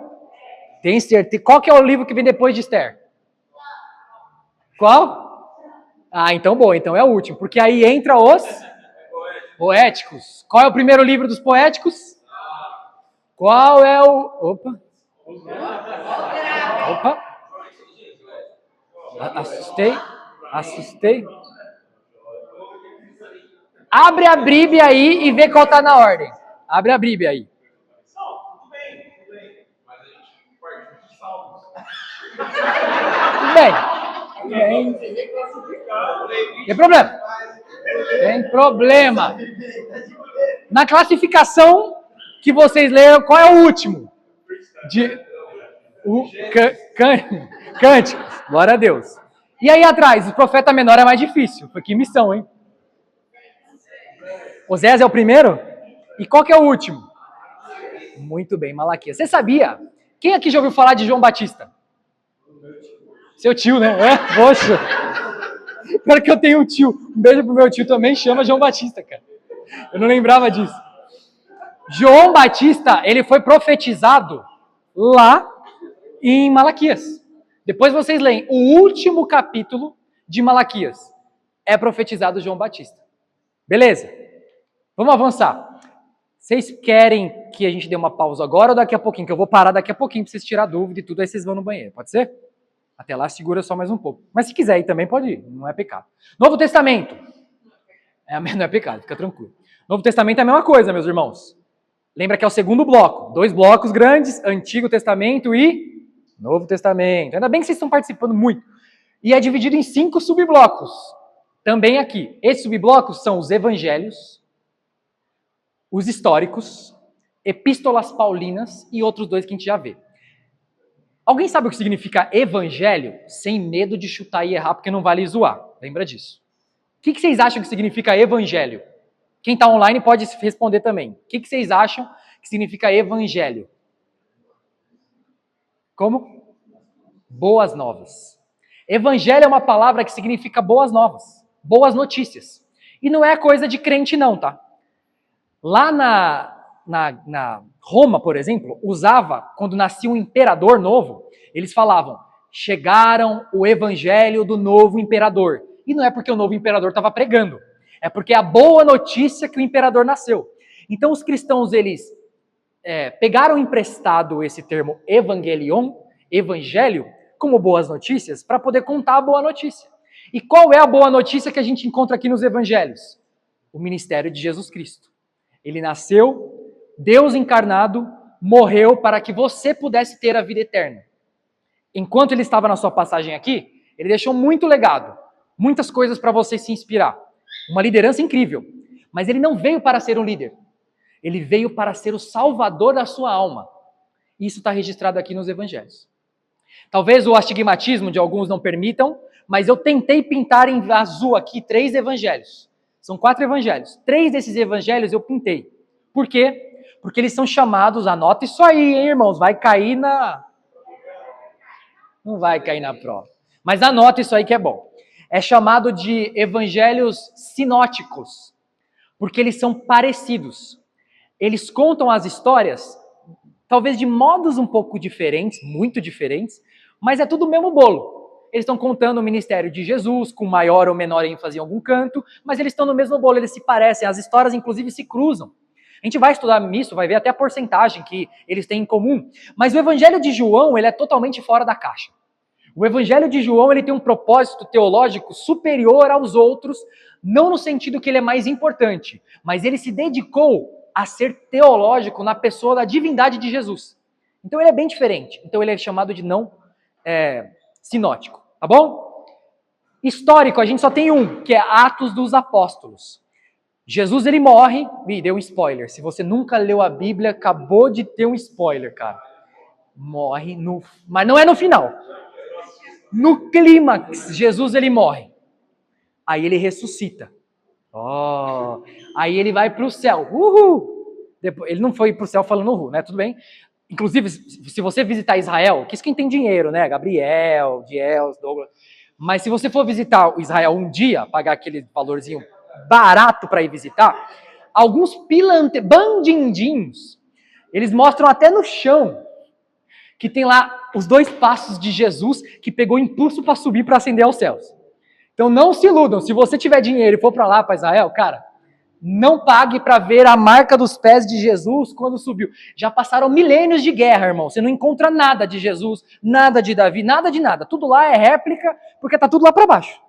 Tem certeza? Qual que é o livro que vem depois de Esther? Qual? Ah, então bom, então é o último, porque aí entra os poéticos. Qual é o primeiro livro dos poéticos? Qual é o... Opa. Assustei. Abre a Bíblia aí e vê qual tá na ordem. Abre a Bíblia aí. Tudo bem. Tem problema. Tem problema. Na classificação que vocês leram, qual é o último? Cânticos. Glória a Deus. E aí atrás, o profeta menor é mais difícil. Foi que missão, hein? Osés é o primeiro? E qual que é o último? Muito bem, Malaquias. Você sabia? Quem aqui já ouviu falar de João Batista? Seu tio, né? Poxa. Pior que eu tenho um tio. Um beijo pro meu tio também, chama João Batista, cara. Eu não lembrava disso. João Batista, ele foi profetizado lá em Malaquias. Depois vocês leem o último capítulo de Malaquias. É profetizado João Batista. Beleza? Vamos avançar. Vocês querem que a gente dê uma pausa agora ou daqui a pouquinho? Que eu vou parar daqui a pouquinho para vocês tirar dúvida e tudo, aí vocês vão no banheiro. Pode ser? Até lá segura só mais um pouco. Mas se quiser ir também pode ir, não é pecado. Novo Testamento. Não é pecado, fica tranquilo. Novo Testamento é a mesma coisa, meus irmãos. Lembra que é o segundo bloco. 2 blocos grandes, Antigo Testamento e Novo Testamento. Ainda bem que vocês estão participando muito. E é dividido em 5 subblocos. Também aqui. Esses subblocos são os evangelhos, os históricos, epístolas paulinas e outros 2 que a gente já vê. Alguém sabe o que significa evangelho? Sem medo de chutar e errar, porque não vale zoar. Lembra disso. O que vocês acham que significa evangelho? Quem está online pode responder também. O que vocês acham que significa evangelho? Como? Boas novas. Evangelho é uma palavra que significa boas novas, boas notícias. E não é coisa de crente não, tá? Lá na Roma, por exemplo, usava, quando nascia um imperador novo, eles falavam, chegaram o evangelho do novo imperador. E não é porque o novo imperador estava pregando, é porque é a boa notícia que o imperador nasceu. Então os cristãos, eles pegaram emprestado esse termo evangelion, evangelho, como boas notícias, para poder contar a boa notícia. E qual é a boa notícia que a gente encontra aqui nos evangelhos? O ministério de Jesus Cristo. Ele nasceu, Deus encarnado, morreu para que você pudesse ter a vida eterna. Enquanto ele estava na sua passagem aqui, ele deixou muito legado, muitas coisas para você se inspirar. Uma liderança incrível. Mas ele não veio para ser um líder. Ele veio para ser o salvador da sua alma. Isso está registrado aqui nos evangelhos. Talvez o astigmatismo de alguns não permitam, mas eu tentei pintar em azul aqui 3 evangelhos. São 4 evangelhos. 3 desses evangelhos eu pintei. Por quê? Porque eles são chamados, anota isso aí, hein, irmãos, vai cair Não vai cair na prova. Mas anota isso aí que é bom. É chamado de evangelhos sinóticos, porque eles são parecidos. Eles contam as histórias, talvez de modos um pouco diferentes, muito diferentes, mas é tudo o mesmo bolo. Eles estão contando o ministério de Jesus, com maior ou menor ênfase em algum canto, mas eles estão no mesmo bolo, eles se parecem, as histórias inclusive se cruzam. A gente vai estudar isso, vai ver até a porcentagem que eles têm em comum. Mas o evangelho de João, ele é totalmente fora da caixa. O Evangelho de João ele tem um propósito teológico superior aos outros, não no sentido que ele é mais importante, mas ele se dedicou a ser teológico na pessoa da divindade de Jesus. Então ele é bem diferente. Então ele é chamado de não sinótico, tá bom? Histórico, a gente só tem um, que é Atos dos Apóstolos. Jesus ele morre, me deu um spoiler. Se você nunca leu a Bíblia, acabou de ter um spoiler, cara. Morre mas não é no final. No clímax, Jesus ele morre. Aí ele ressuscita. Aí ele vai para o céu. Uhul! Depois, ele não foi para o céu falando uhul, né? Tudo bem. Inclusive, se você visitar Israel, que isso quem tem dinheiro, né? Gabriel, Diels, Douglas. Mas se você for visitar Israel um dia, pagar aquele valorzinho barato para ir visitar, alguns bandindinhos, eles mostram até no chão que tem lá os 2 passos de Jesus que pegou impulso para subir para ascender aos céus. Então não se iludam, se você tiver dinheiro e for para lá, para Israel, cara, não pague para ver a marca dos pés de Jesus quando subiu. Já passaram milênios de guerra, irmão. Você não encontra nada de Jesus, nada de Davi, nada de nada. Tudo lá é réplica, porque tá tudo lá para baixo.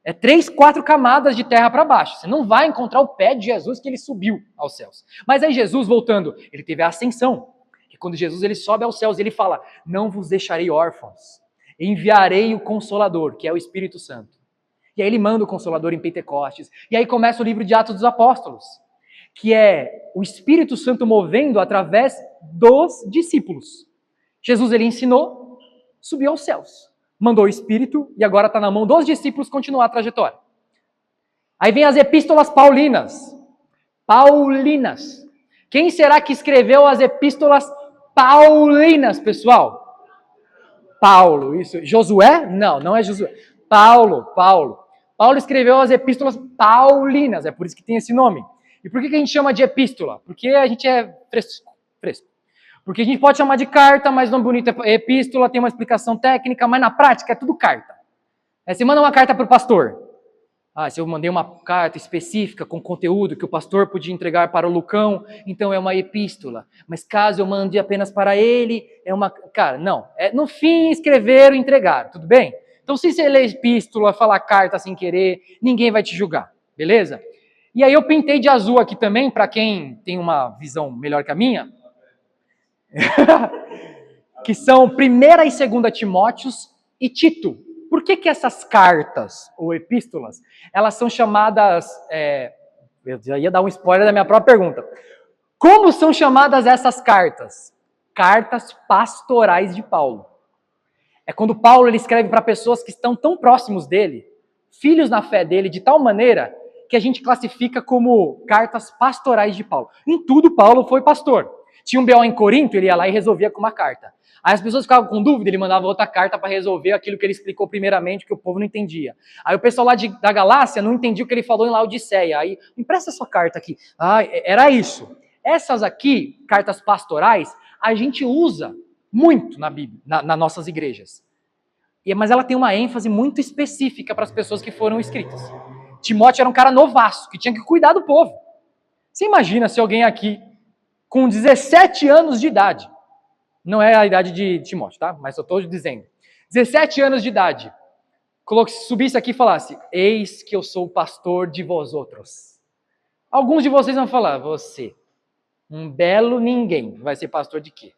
É 3, 4 camadas de terra para baixo. Você não vai encontrar o pé de Jesus que ele subiu aos céus. Mas aí Jesus, voltando, ele teve a ascensão. E quando Jesus ele sobe aos céus, ele fala, não vos deixarei órfãos. Enviarei o Consolador, que é o Espírito Santo. E aí ele manda o Consolador em Pentecostes. E aí começa o livro de Atos dos Apóstolos, que é o Espírito Santo movendo através dos discípulos. Jesus ele ensinou, subiu aos céus. Mandou o Espírito e agora está na mão dos discípulos continuar a trajetória. Aí vem as epístolas paulinas. Paulinas. Quem será que escreveu as epístolas paulinas, pessoal? Paulo, isso. Josué? Não, não é Josué. Paulo. Paulo escreveu as epístolas paulinas, é por isso que tem esse nome. E por que a gente chama de epístola? Porque a gente é fresco. Porque a gente pode chamar de carta, mas o nome bonito é epístola, tem uma explicação técnica, mas na prática é tudo carta. Você manda uma carta para o pastor. Se eu mandei uma carta específica com conteúdo que o pastor podia entregar para o Lucão, então é uma epístola. Mas caso eu mande apenas para ele, é uma... Cara, não. No fim, escreveram e entregaram, tudo bem? Então, se você lê epístola, falar carta sem querer, ninguém vai te julgar, beleza? E aí eu pintei de azul aqui também, para quem tem uma visão melhor que a minha, que são 1ª e 2ª Timóteos e Tito. Por que essas cartas, ou epístolas, elas são chamadas... eu já ia dar um spoiler da minha própria pergunta. Como são chamadas essas cartas? Cartas pastorais de Paulo. É quando Paulo ele escreve para pessoas que estão tão próximos dele, filhos na fé dele, de tal maneira que a gente classifica como cartas pastorais de Paulo. Em tudo, Paulo foi pastor. Tinha um B.O. em Corinto, ele ia lá e resolvia com uma carta. Aí as pessoas ficavam com dúvida, ele mandava outra carta para resolver aquilo que ele explicou primeiramente, que o povo não entendia. Aí o pessoal lá da Galácia não entendia o que ele falou em Laodiceia. Aí, empresta essa carta aqui. Era isso. Essas aqui, cartas pastorais, a gente usa muito na Bíblia, nas nossas igrejas. Mas ela tem uma ênfase muito específica para as pessoas que foram escritas. Timóteo era um cara novaço, que tinha que cuidar do povo. Você imagina se alguém aqui, com 17 anos de idade, não é a idade de Timóteo, tá? Mas eu estou dizendo, 17 anos de idade, subisse aqui e falasse, eis que eu sou o pastor de vós outros. Alguns de vocês vão falar, você, um belo ninguém, vai ser pastor de quê?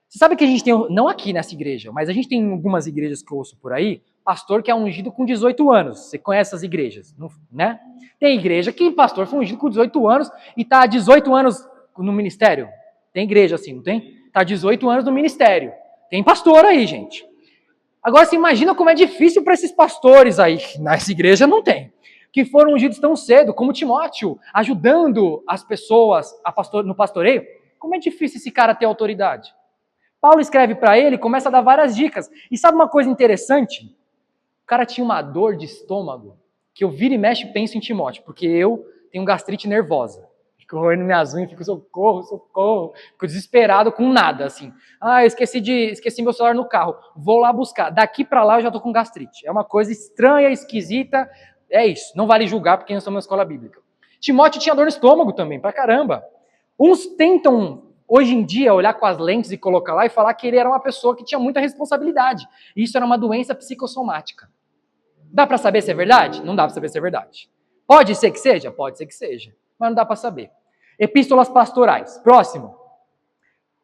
Você sabe que a gente tem, não aqui nessa igreja, mas a gente tem algumas igrejas que eu ouço por aí, pastor que é ungido com 18 anos. Você conhece essas igrejas, né? Tem igreja que pastor foi ungido com 18 anos e está há 18 anos no ministério. Tem igreja assim, não tem? Está há 18 anos no ministério. Tem pastor aí, gente. Agora você imagina como é difícil para esses pastores aí, nessa igreja não tem, que foram ungidos tão cedo, como Timóteo, ajudando as pessoas no pastoreio. Como é difícil esse cara ter autoridade. Paulo escreve para ele e começa a dar várias dicas. E sabe uma coisa interessante? O cara tinha uma dor de estômago, que eu viro e mexe e penso em Timóteo, porque eu tenho gastrite nervosa. Fico roendo minhas unhas, fico socorro. Fico desesperado com nada, assim. Eu esqueci meu celular no carro. Vou lá buscar. Daqui para lá eu já tô com gastrite. É uma coisa estranha, esquisita. É isso. Não vale julgar porque nós estamos na escola bíblica. Timóteo tinha dor no estômago também, pra caramba. Uns tentam Hoje em dia, olhar com as lentes e colocar lá e falar que ele era uma pessoa que tinha muita responsabilidade. E isso era uma doença psicossomática. Dá para saber se é verdade? Não dá para saber se é verdade. Pode ser que seja? Pode ser que seja. Mas não dá para saber. Epístolas pastorais. Próximo.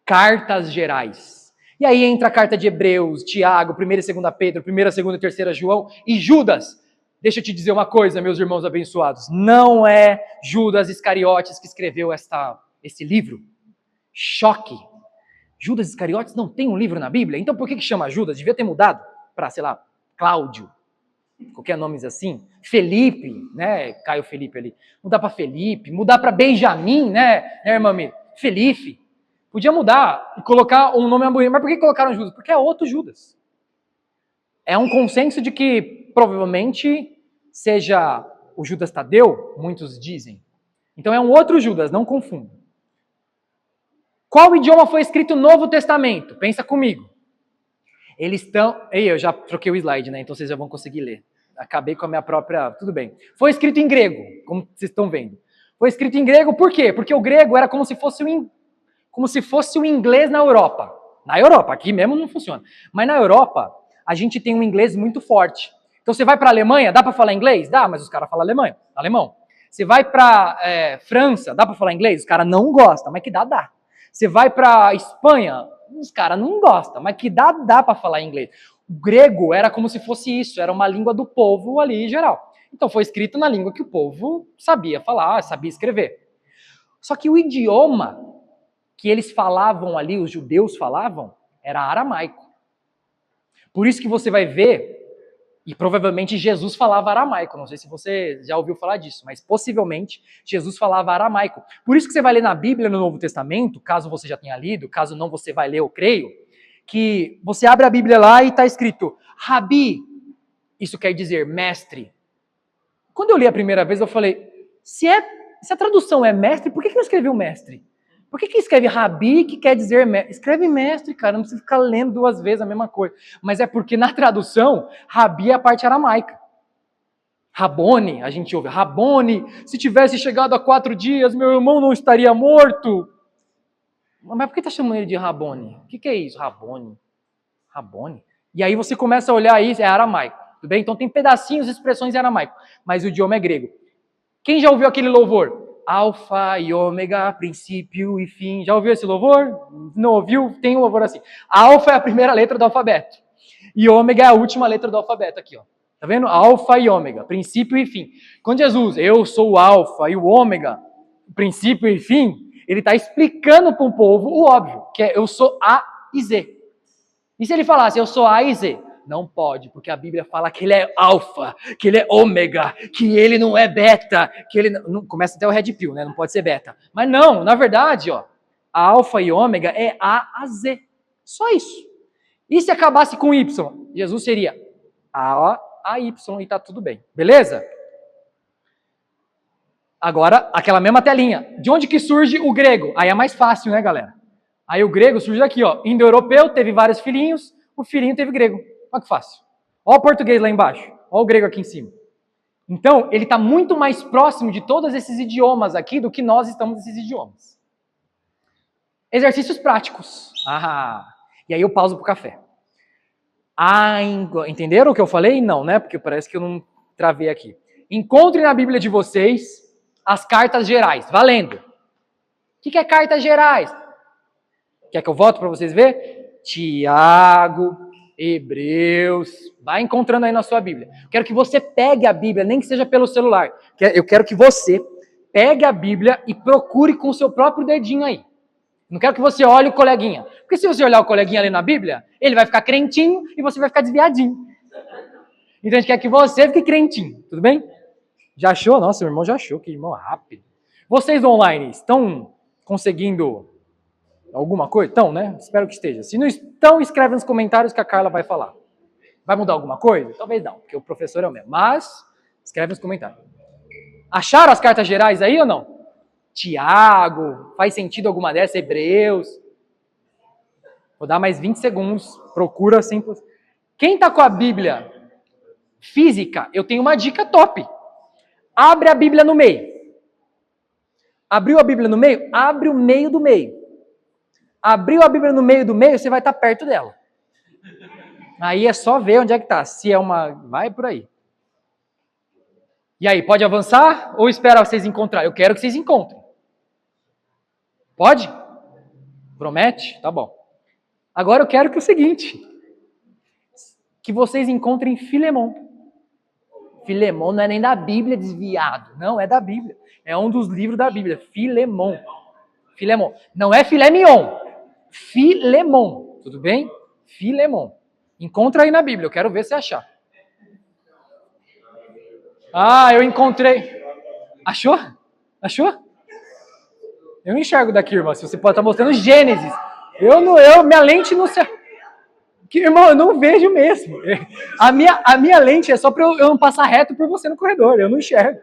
Cartas gerais. E aí entra a carta de Hebreus, Tiago, 1ª e 2ª Pedro, 1ª, 2ª e 3ª João e Judas. Deixa eu te dizer uma coisa, meus irmãos abençoados. Não é Judas Iscariotes que escreveu esse livro. Choque. Judas Iscariotes não tem um livro na Bíblia? Então por que chama Judas? Devia ter mudado para, sei lá, Cláudio. Qualquer nome assim. Felipe, né? Caio Felipe ali. Mudar para Felipe, mudar para Benjamim, né, irmã Mi? Felipe. Podia mudar e colocar um nome ambulante. Mas por que colocaram Judas? Porque é outro Judas. É um consenso de que provavelmente seja o Judas Tadeu, muitos dizem. Então é um outro Judas, não confunda. Qual idioma foi escrito o Novo Testamento? Pensa comigo. Eles estão... eu já troquei o slide, né? Então vocês já vão conseguir ler. Acabei com a minha própria... Tudo bem. Foi escrito em grego, como vocês estão vendo. Foi escrito em grego por quê? Porque o grego era como se fosse o inglês na Europa. Na Europa, aqui mesmo não funciona. Mas na Europa, a gente tem um inglês muito forte. Então você vai para a Alemanha, dá para falar inglês? Dá, mas os caras falam alemão. Você vai para França, dá para falar inglês? Os caras não gostam, mas que dá. Você vai para Espanha, os caras não gostam, mas que dá para falar inglês. O grego era como se fosse isso, era uma língua do povo ali em geral. Então foi escrito na língua que o povo sabia falar, sabia escrever. Só que o idioma que eles falavam ali, os judeus falavam, era aramaico. Por isso que você vai ver, e provavelmente Jesus falava aramaico, não sei se você já ouviu falar disso, mas possivelmente Jesus falava aramaico. Por isso que você vai ler na Bíblia, no Novo Testamento, caso você já tenha lido, caso não você vai ler, eu creio, que você abre a Bíblia lá e está escrito Rabi, isso quer dizer mestre. Quando eu li a primeira vez, eu falei, se a tradução é mestre, por que não escreveu mestre? Por que escreve Rabi, que quer dizer mestre? Escreve mestre, cara, não precisa ficar lendo 2 vezes a mesma coisa. Mas é porque na tradução, Rabi é a parte aramaica. Rabone, a gente ouve, Rabone, se tivesse chegado há 4 dias, meu irmão não estaria morto. Mas por que está chamando ele de Rabone? O que é isso, Rabone? Rabone? E aí você começa a olhar aí, é aramaico, tudo bem? Então tem pedacinhos, expressões em aramaico, mas o idioma é grego. Quem já ouviu aquele louvor? Alfa e ômega, princípio e fim. Já ouviu esse louvor? Não ouviu? Tem um louvor assim. Alfa é a primeira letra do alfabeto. E ômega é a última letra do alfabeto aqui, ó. Tá vendo? Alfa e ômega, princípio e fim. Quando Jesus, eu sou o alfa e o ômega, princípio e fim, ele está explicando para o povo o óbvio, que é eu sou A e Z. E se ele falasse eu sou A e Z? Não pode, porque a Bíblia fala que ele é alfa, que ele é ômega, que ele não é beta, que ele não começa até o red pill, né? Não pode ser beta. Mas não, na verdade, ó, alfa e ômega é A a Z. Só isso. E se acabasse com Y? Jesus seria A a Y e tá tudo bem. Beleza? Agora, aquela mesma telinha. De onde que surge o grego? Aí é mais fácil, né, galera? Aí o grego surge daqui, ó. Indo-europeu, teve vários filhinhos, o filhinho teve grego. Olha que fácil. Olha o português lá embaixo. Olha o grego aqui em cima. Então, ele está muito mais próximo de todos esses idiomas aqui do que nós estamos nesses idiomas. Exercícios práticos. E aí eu pauso para o café. Entenderam o que eu falei? Não, né? Porque parece que eu não travei aqui. Encontre na Bíblia de vocês as cartas gerais. Valendo. O que é cartas gerais? Quer que eu volte para vocês verem? Tiago, Hebreus, vai encontrando aí na sua Bíblia. Quero que você pegue a Bíblia, nem que seja pelo celular. Eu quero que você pegue a Bíblia e procure com o seu próprio dedinho aí. Não quero que você olhe o coleguinha. Porque se você olhar o coleguinha ali na Bíblia, ele vai ficar crentinho e você vai ficar desviadinho. Então a gente quer que você fique crentinho, tudo bem? Já achou? Nossa, meu irmão já achou, que irmão rápido. Vocês online estão conseguindo alguma coisa? Estão, né? Espero que esteja. Se não estão, escreve nos comentários que a Carla vai falar. Vai mudar alguma coisa? Talvez não, porque o professor é o mesmo. Mas, escreve nos comentários. Acharam as cartas gerais aí ou não? Tiago, faz sentido alguma dessas? Hebreus. Vou dar mais 20 segundos. Procura sempre. Quem está com a Bíblia física, eu tenho uma dica top. Abre a Bíblia no meio. Abriu a Bíblia no meio? Abre o meio do meio. Abriu a Bíblia no meio do meio, você vai estar perto dela. Aí é só ver onde é que tá. Se é uma... Vai por aí. E aí, pode avançar ou esperar vocês encontrarem? Eu quero que vocês encontrem. Pode? Promete? Tá bom. Agora eu quero que o seguinte, que vocês encontrem Filemon. Filemon não é nem da Bíblia desviado, não, é da Bíblia. É um dos livros da Bíblia, Filemon. Filemon. Não é filé mignon, Filemon, tudo bem? Filemon. Encontra aí na Bíblia, eu quero ver se achar. Ah, eu encontrei. Achou? Achou? Eu não enxergo daqui, irmã. Se você pode estar mostrando Gênesis. Minha lente não se... Irmão, eu não vejo mesmo. A minha lente é só para eu não passar reto por você no corredor. Eu não enxergo.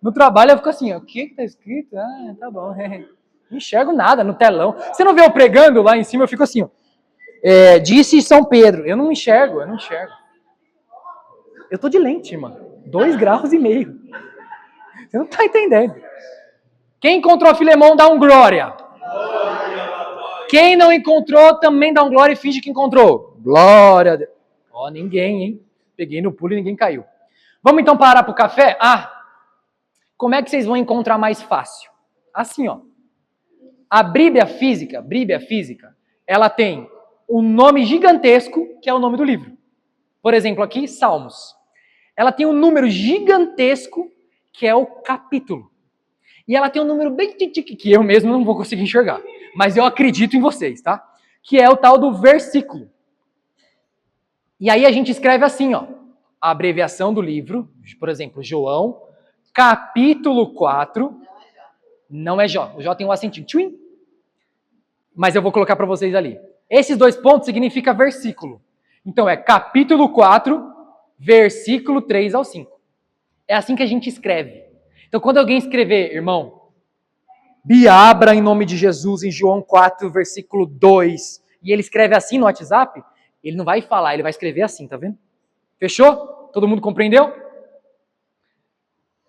No trabalho eu fico assim, ó, o que está escrito? Ah, tá bom. Não enxergo nada no telão. Você não vê eu pregando lá em cima? Eu fico assim, ó. Disse São Pedro. Eu não enxergo. Eu tô de lente, irmã. 2,5 graus. Você não está entendendo. Quem encontrou Filemon, dá um glória. Quem não encontrou, também dá um glória e finge que encontrou. Glória a Deus. Ó, ninguém, hein? Peguei no pulo e ninguém caiu. Vamos então parar pro café? Como é que vocês vão encontrar mais fácil? Assim, ó. A Bíblia física, ela tem um nome gigantesco, que é o nome do livro. Por exemplo, aqui, Salmos. Ela tem um número gigantesco, que é o capítulo. E ela tem um número bem que eu mesmo não vou conseguir enxergar. Mas eu acredito em vocês, tá? Que é o tal do versículo. E aí a gente escreve assim, ó. A abreviação do livro, por exemplo, João, capítulo 4. Não é Jó. O Jó tem um acentinho. Tchuim. Mas eu vou colocar para vocês ali. Esses 2 pontos significam versículo. Então é capítulo 4, versículo 3 ao 5. É assim que a gente escreve. Então, quando alguém escrever, irmão, Biabra em nome de Jesus, em João 4, versículo 2, e ele escreve assim no WhatsApp, ele não vai falar, ele vai escrever assim, tá vendo? Fechou? Todo mundo compreendeu?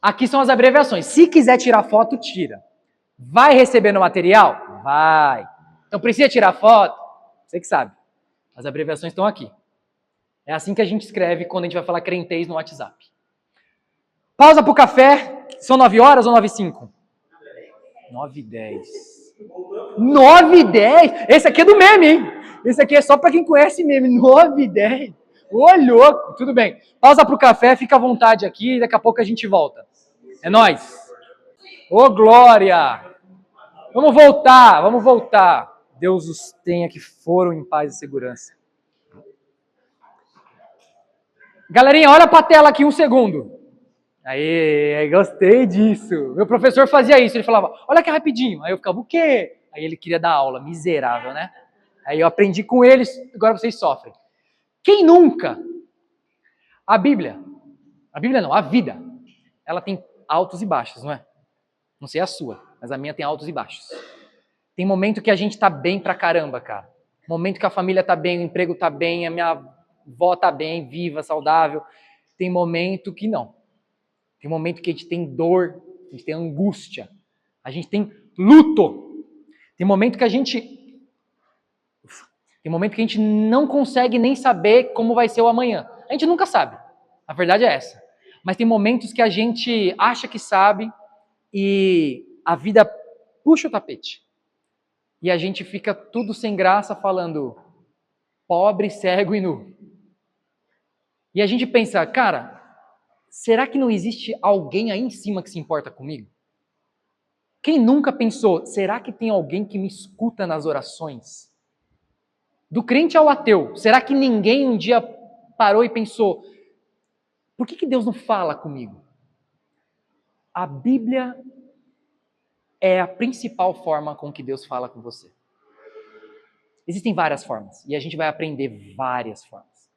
Aqui são as abreviações. Se quiser tirar foto, tira. Vai receber no material? Vai. Então, precisa tirar foto? Você que sabe. As abreviações estão aqui. É assim que a gente escreve quando a gente vai falar crentez no WhatsApp. Pausa pro café. São 9 horas ou 9h05? 9h10. 9h10? Esse aqui é do meme, hein? Esse aqui é só pra quem conhece meme. 9h10. Ô, louco. Tudo bem. Pausa pro café, fica à vontade aqui. Daqui a pouco a gente volta. É nóis. Ô, glória. Vamos voltar. Deus os tenha que foram em paz e segurança. Galerinha, olha pra tela aqui 1 segundo. Aí, gostei disso. Meu professor fazia isso, ele falava, olha que rapidinho. Aí eu ficava, o quê? Aí ele queria dar aula, miserável, né? Aí eu aprendi com eles, agora vocês sofrem. Quem nunca? A Bíblia não, a vida, ela tem altos e baixos, não é? Não sei a sua, mas a minha tem altos e baixos. Tem momento que a gente tá bem pra caramba, cara. Momento que a família tá bem, o emprego tá bem, a minha avó tá bem, viva, saudável. Tem momento que não. Tem momento que a gente tem dor, a gente tem angústia, a gente tem luto. Tem momento que a gente não consegue nem saber como vai ser o amanhã. A gente nunca sabe. A verdade é essa. Mas tem momentos que a gente acha que sabe e a vida puxa o tapete. E a gente fica tudo sem graça falando pobre, cego e nu. E a gente pensa, cara, será que não existe alguém aí em cima que se importa comigo? Quem nunca pensou, será que tem alguém que me escuta nas orações? Do crente ao ateu, será que ninguém um dia parou e pensou, por que Deus não fala comigo? A Bíblia é a principal forma com que Deus fala com você. Existem várias formas, e a gente vai aprender várias formas.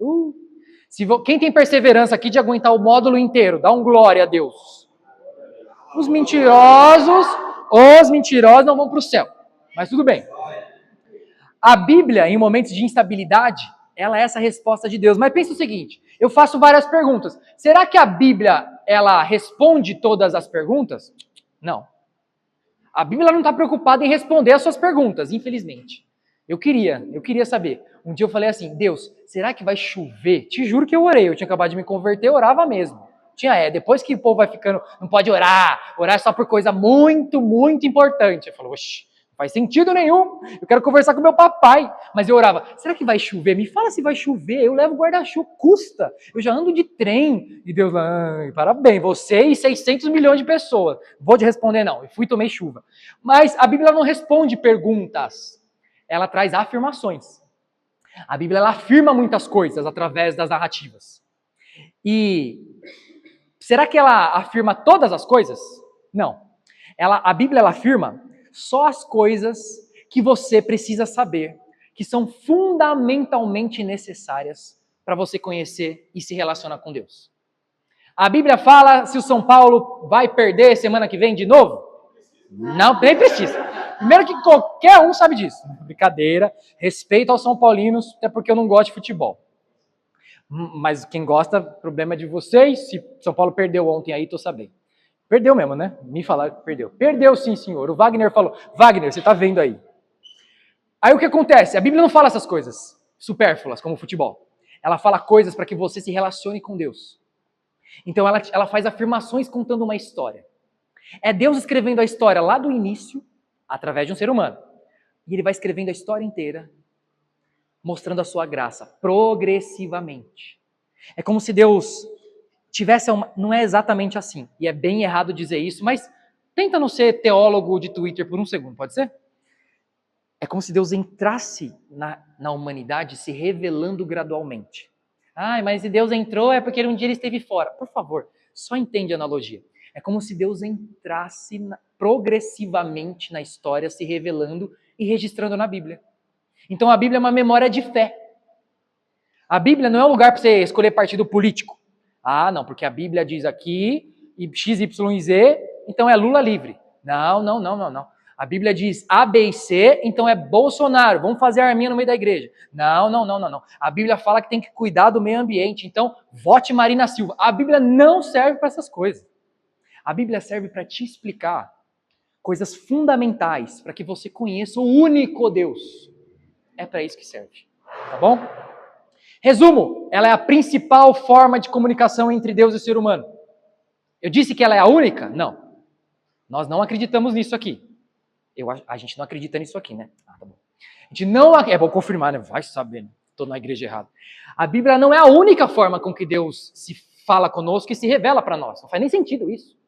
Quem tem perseverança aqui de aguentar o módulo inteiro, dá um glória a Deus. Os mentirosos não vão para o céu. Mas tudo bem. A Bíblia, em momentos de instabilidade, ela é essa resposta de Deus. Mas pensa o seguinte, eu faço várias perguntas. Será que a Bíblia, ela responde todas as perguntas? Não. A Bíblia não está preocupada em responder as suas perguntas, infelizmente. Eu queria saber. Um dia eu falei assim, Deus, será que vai chover? Te juro que eu orei, eu tinha acabado de me converter, eu orava mesmo. Depois que o povo vai ficando, não pode orar só por coisa muito, muito importante. Eu falo, oxe, não faz sentido nenhum, eu quero conversar com meu papai. Mas eu orava, será que vai chover? Me fala se vai chover, eu levo guarda-chuva, custa. Eu já ando de trem. E Deus, parabéns, você e 600 milhões de pessoas. Vou te responder não, eu fui e tomei chuva. Mas a Bíblia não responde perguntas, ela traz afirmações. A Bíblia ela afirma muitas coisas através das narrativas. E será que ela afirma todas as coisas? Não. A Bíblia ela afirma só as coisas que você precisa saber, que são fundamentalmente necessárias para você conhecer e se relacionar com Deus. A Bíblia fala se o São Paulo vai perder semana que vem de novo? Não, nem precisa. Primeiro que qualquer um sabe disso. Brincadeira, respeito aos São Paulinos, até porque eu não gosto de futebol. Mas quem gosta, problema é de vocês. Se São Paulo perdeu ontem aí, tô sabendo. Perdeu mesmo, né? Me falaram que perdeu. Perdeu sim, senhor. O Wagner falou, Wagner, você tá vendo aí. Aí o que acontece? A Bíblia não fala essas coisas supérfluas, como o futebol. Ela fala coisas para que você se relacione com Deus. Então ela faz afirmações contando uma história. É Deus escrevendo a história lá do início, através de um ser humano. E ele vai escrevendo a história inteira, mostrando a sua graça, progressivamente. É como se Deus tivesse não é exatamente assim, e é bem errado dizer isso, mas tenta não ser teólogo de Twitter por um segundo, pode ser? É como se Deus entrasse na humanidade se revelando gradualmente. Mas se Deus entrou é porque um dia ele esteve fora. Por favor, só entende a analogia. É como se Deus entrasse progressivamente na história, se revelando e registrando na Bíblia. Então a Bíblia é uma memória de fé. A Bíblia não é um lugar para você escolher partido político. Não, porque a Bíblia diz aqui, X, Y e Z, então é Lula livre. Não. A Bíblia diz A, B e C, então é Bolsonaro, vamos fazer a arminha no meio da igreja. Não. A Bíblia fala que tem que cuidar do meio ambiente, então vote Marina Silva. A Bíblia não serve para essas coisas. A Bíblia serve para te explicar coisas fundamentais, para que você conheça o único Deus. É para isso que serve, tá bom? Resumo, ela é a principal forma de comunicação entre Deus e o ser humano. Eu disse que ela é a única? Não. Nós não acreditamos nisso aqui. A gente não acredita nisso aqui, né? Tá bom. A gente não... É bom confirmar, né? Vai saber, né? Estou na igreja errada. A Bíblia não é a única forma com que Deus se fala conosco e se revela para nós. Não faz nem sentido isso.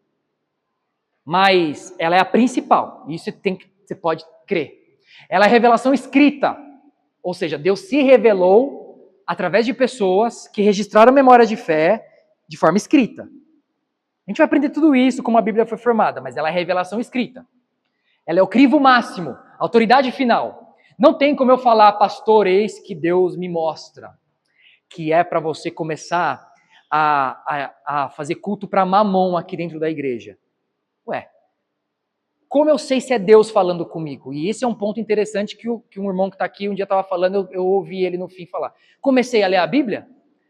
Mas ela é a principal. Isso você pode crer. Ela é a revelação escrita. Ou seja, Deus se revelou através de pessoas que registraram memórias de fé de forma escrita. A gente vai aprender tudo isso como a Bíblia foi formada, mas ela é a revelação escrita. Ela é o crivo máximo, a autoridade final. Não tem como eu falar, pastor, eis que Deus me mostra, que é para você começar a fazer culto para Mamon aqui dentro da igreja. Ué, como eu sei se é Deus falando comigo? E esse é um ponto interessante que um irmão que está aqui um dia estava falando, eu ouvi ele no fim falar. Comecei a ler a Bíblia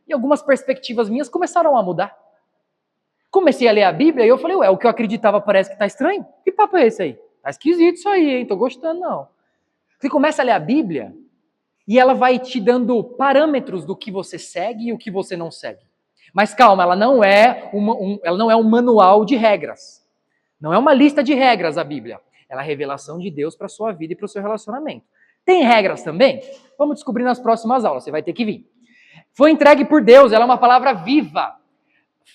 e algumas perspectivas minhas começaram a mudar. Comecei a ler a Bíblia e eu falei, o que eu acreditava parece que está estranho. Que papo é esse aí? Tá esquisito isso aí, hein? Tô gostando não. Você começa a ler a Bíblia e ela vai te dando parâmetros do que você segue e o que você não segue. Mas calma, ela não é um manual de regras. Não é uma lista de regras a Bíblia. Ela é a revelação de Deus para a sua vida e para o seu relacionamento. Tem regras também? Vamos descobrir nas próximas aulas, você vai ter que vir. Foi entregue por Deus, ela é uma palavra viva.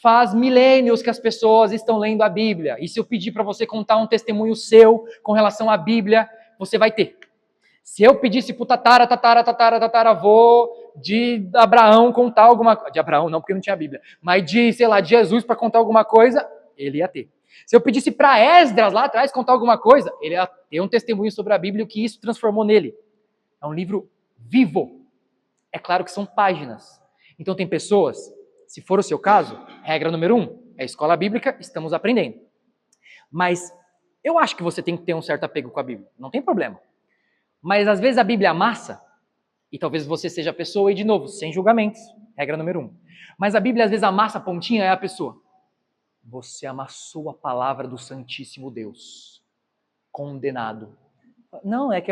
Faz milênios que as pessoas estão lendo a Bíblia. E se eu pedir para você contar um testemunho seu com relação à Bíblia, você vai ter. Se eu pedisse para o tataravô de Abraão contar alguma coisa, de Abraão não, porque não tinha Bíblia, mas de Jesus para contar alguma coisa, ele ia ter. Se eu pedisse para Esdras lá atrás contar alguma coisa, ele ia ter um testemunho sobre a Bíblia e o que isso transformou nele. É um livro vivo. É claro que são páginas. Então tem pessoas, se for o seu caso, regra número 1, é escola bíblica, estamos aprendendo. Mas eu acho que você tem que ter um certo apego com a Bíblia, não tem problema. Mas às vezes a Bíblia amassa, e talvez você seja a pessoa, e de novo, sem julgamentos, regra número 1. Mas a Bíblia às vezes amassa a pontinha, é a pessoa. Você amassou a palavra do Santíssimo Deus. Condenado. Não, é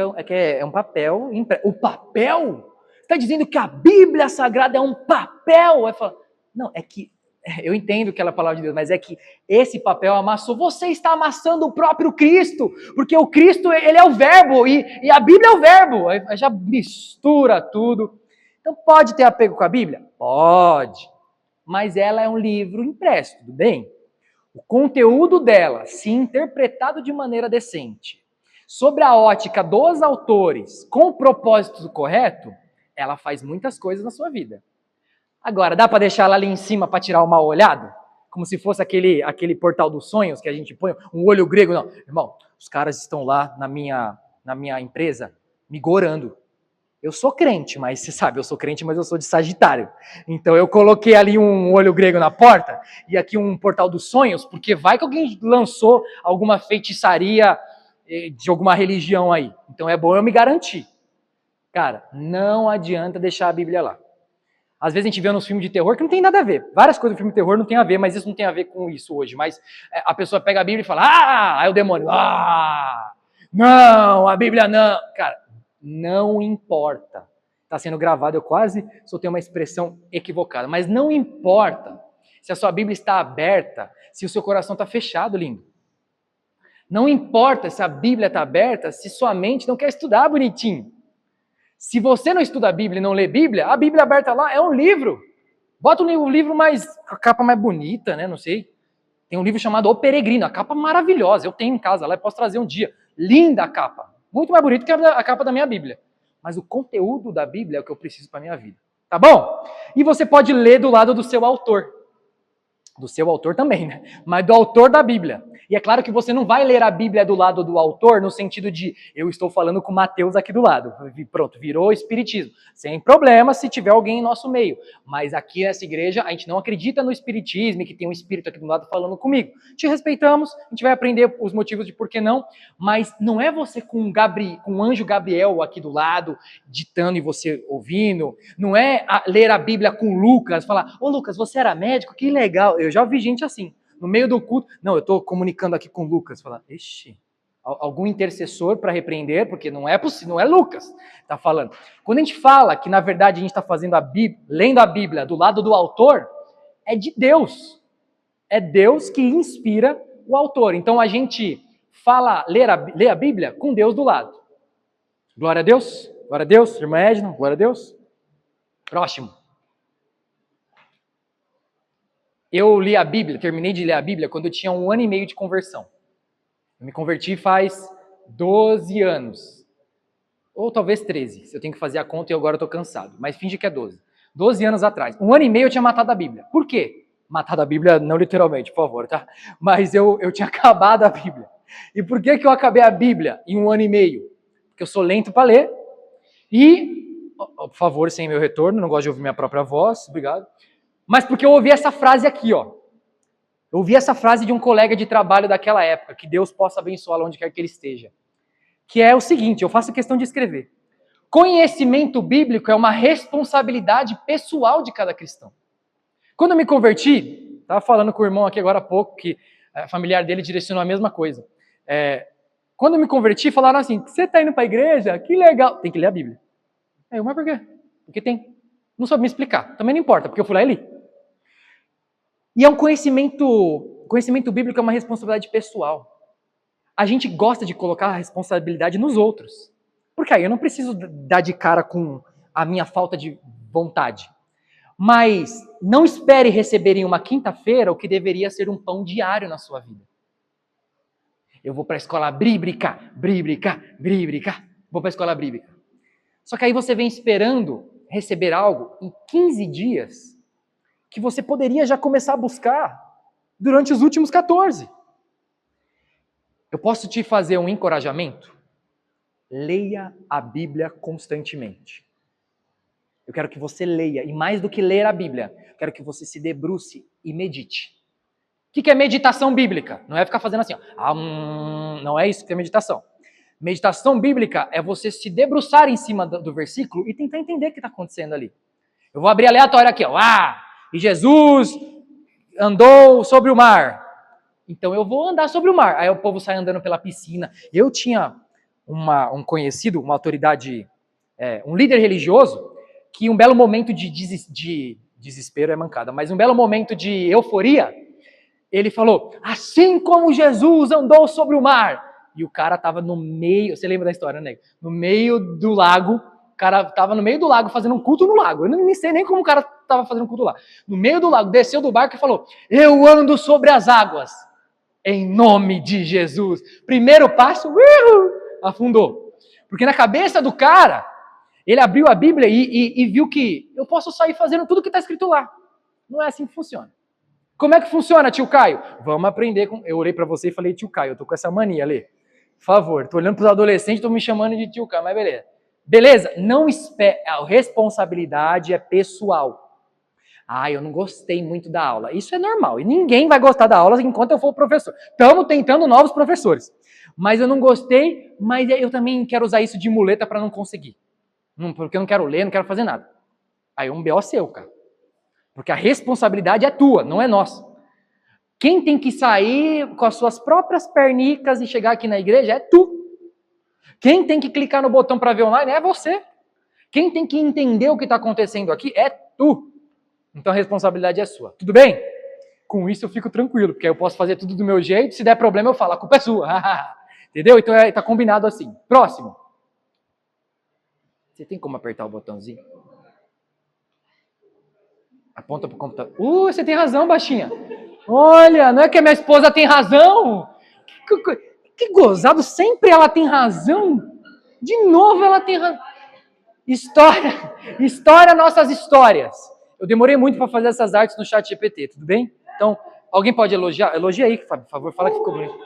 um papel. O papel? Você está dizendo que a Bíblia Sagrada é um papel? Aí fala, não, é que eu entendo que ela é a palavra de Deus, mas é que esse papel amassou. Você está amassando o próprio Cristo, porque o Cristo, ele é o verbo, e a Bíblia é o verbo. Aí já mistura tudo. Então pode ter apego com a Bíblia? Pode. Mas ela é um livro impresso, tudo bem? O conteúdo dela, se interpretado de maneira decente, sobre a ótica dos autores, com o propósito correto, ela faz muitas coisas na sua vida. Agora, dá para deixar ela ali em cima para tirar uma olhada? Como se fosse aquele portal dos sonhos que a gente põe, um olho grego? Não, irmão, os caras estão lá na minha empresa me gorando. Eu sou crente, mas você sabe, eu sou crente, mas eu sou de Sagitário. Então eu coloquei ali um olho grego na porta e aqui um portal dos sonhos, porque vai que alguém lançou alguma feitiçaria de alguma religião aí. Então é bom eu me garantir. Cara, não adianta deixar a Bíblia lá. Às vezes a gente vê nos filmes de terror que não tem nada a ver. Várias coisas do filme de terror não tem a ver, mas isso não tem a ver com isso hoje. Mas a pessoa pega a Bíblia e fala, aí o demônio, não, a Bíblia não. Cara, não importa. Está sendo gravado, eu quase soltei uma expressão equivocada. Mas não importa se a sua Bíblia está aberta, se o seu coração está fechado, lindo. Não importa se a Bíblia está aberta, se sua mente não quer estudar bonitinho. Se você não estuda a Bíblia e não lê Bíblia, a Bíblia aberta lá é um livro. Bota um livro mais, a capa mais bonita, né? Não sei. Tem um livro chamado O Peregrino, a capa maravilhosa. Eu tenho em casa lá, posso trazer um dia. Linda a capa. Muito mais bonita que a capa da minha Bíblia. Mas o conteúdo da Bíblia é o que eu preciso para a minha vida. Tá bom? E você pode ler do lado do seu autor. Do seu autor também, né? Mas do autor da Bíblia. E é claro que você não vai ler a Bíblia do lado do autor no sentido de eu estou falando com Mateus aqui do lado. Pronto, virou espiritismo. Sem problema se tiver alguém em nosso meio. Mas aqui nessa igreja a gente não acredita no espiritismo e que tem um espírito aqui do lado falando comigo. Te respeitamos, a gente vai aprender os motivos de por que não, mas não é você com o anjo Gabriel aqui do lado, ditando e você ouvindo. Não é ler a Bíblia com Lucas, falar, ô Lucas, você era médico? Que legal. Eu já vi gente assim. No meio do culto, não, eu estou comunicando aqui com o Lucas, falar, ixi, algum intercessor para repreender, porque não é possível, não é Lucas está falando. Quando a gente fala que na verdade a gente está fazendo lendo a Bíblia do lado do autor, é de Deus. É Deus que inspira o autor. Então a gente lê a Bíblia com Deus do lado. Glória a Deus, irmã Edna, glória a Deus. Próximo. Eu li a Bíblia, terminei de ler a Bíblia quando eu tinha 1 ano e meio de conversão. Eu me converti faz 12 anos. Ou talvez 13, se eu tenho que fazer a conta e agora eu estou cansado. Mas finge que é 12. 12 anos atrás. 1 ano e meio eu tinha matado a Bíblia. Por quê? Matado a Bíblia não literalmente, por favor, tá? Mas eu tinha acabado a Bíblia. E por que eu acabei a Bíblia em 1 ano e meio? Porque eu sou lento para ler. E, por favor, sem meu retorno, não gosto de ouvir minha própria voz, obrigado. Mas porque eu ouvi essa frase aqui, ó. Eu ouvi essa frase de um colega de trabalho daquela época, que Deus possa abençoá-lo onde quer que ele esteja. Que é o seguinte, eu faço questão de escrever. Conhecimento bíblico é uma responsabilidade pessoal de cada cristão. Quando eu me converti, estava falando com o irmão aqui agora há pouco, que a familiar dele direcionou a mesma coisa. Quando eu me converti, falaram assim, você está indo para a igreja? Que legal. Tem que ler a Bíblia. Mas por quê? Porque tem. Não soube me explicar. Também não importa, porque eu fui lá e li. E é um conhecimento bíblico é uma responsabilidade pessoal. A gente gosta de colocar a responsabilidade nos outros. Porque aí eu não preciso dar de cara com a minha falta de vontade. Mas não espere receber em uma quinta-feira o que deveria ser um pão diário na sua vida. Eu vou para a escola bíblica. Vou para a escola bíblica. Só que aí você vem esperando receber algo em 15 dias que você poderia já começar a buscar durante os últimos 14. Eu posso te fazer um encorajamento? Leia a Bíblia constantemente. Eu quero que você leia, e mais do que ler a Bíblia, eu quero que você se debruce e medite. O que é meditação bíblica? Não é ficar fazendo assim, ó. Não é isso que é meditação. Meditação bíblica é você se debruçar em cima do versículo e tentar entender o que está acontecendo ali. Eu vou abrir aleatório aqui, ó. E Jesus andou sobre o mar. Então eu vou andar sobre o mar. Aí o povo sai andando pela piscina. Eu tinha um conhecido, uma autoridade, um líder religioso, que um belo momento de desespero é mancada, mas um belo momento de euforia, ele falou, assim como Jesus andou sobre o mar. E o cara estava no meio, você lembra da história, né? No meio do lago, o cara estava no meio do lago fazendo um culto no lago. Eu não sei nem como o cara estava fazendo um culto lá. No meio do lago, desceu do barco e falou, eu ando sobre as águas, em nome de Jesus. Primeiro passo, afundou. Porque na cabeça do cara, ele abriu a Bíblia e viu que eu posso sair fazendo tudo que está escrito lá. Não é assim que funciona. Como é que funciona, tio Caio? Vamos aprender com... Eu olhei para você e falei, tio Caio, eu tô com essa mania, Lê. Por favor, tô olhando para os adolescentes, tô me chamando de tio Caio, mas beleza. Beleza? Não espere. A responsabilidade é pessoal. Eu não gostei muito da aula. Isso é normal. E ninguém vai gostar da aula enquanto eu for o professor. Estamos tentando novos professores. Mas eu não gostei, mas eu também quero usar isso de muleta para não conseguir. Porque eu não quero ler, não quero fazer nada. Aí um B.O. seu, cara. Porque a responsabilidade é tua, não é nossa. Quem tem que sair com as suas próprias pernicas e chegar aqui na igreja é tu. Quem tem que clicar no botão para ver online é você. Quem tem que entender o que está acontecendo aqui é tu. Então a responsabilidade é sua. Tudo bem? Com isso eu fico tranquilo, porque eu posso fazer tudo do meu jeito. Se der problema eu falo, a culpa é sua. Entendeu? Então está combinado assim. Próximo. Você tem como apertar o botãozinho? Aponta pro computador. Você tem razão, baixinha. Olha, não é que a minha esposa tem razão? Que gozado, sempre ela tem razão. De novo ela tem razão. História, nossas histórias. Eu demorei muito para fazer essas artes no chat GPT, tudo bem? Então, alguém pode elogiar? Elogia aí, por favor, fala que ficou bonito.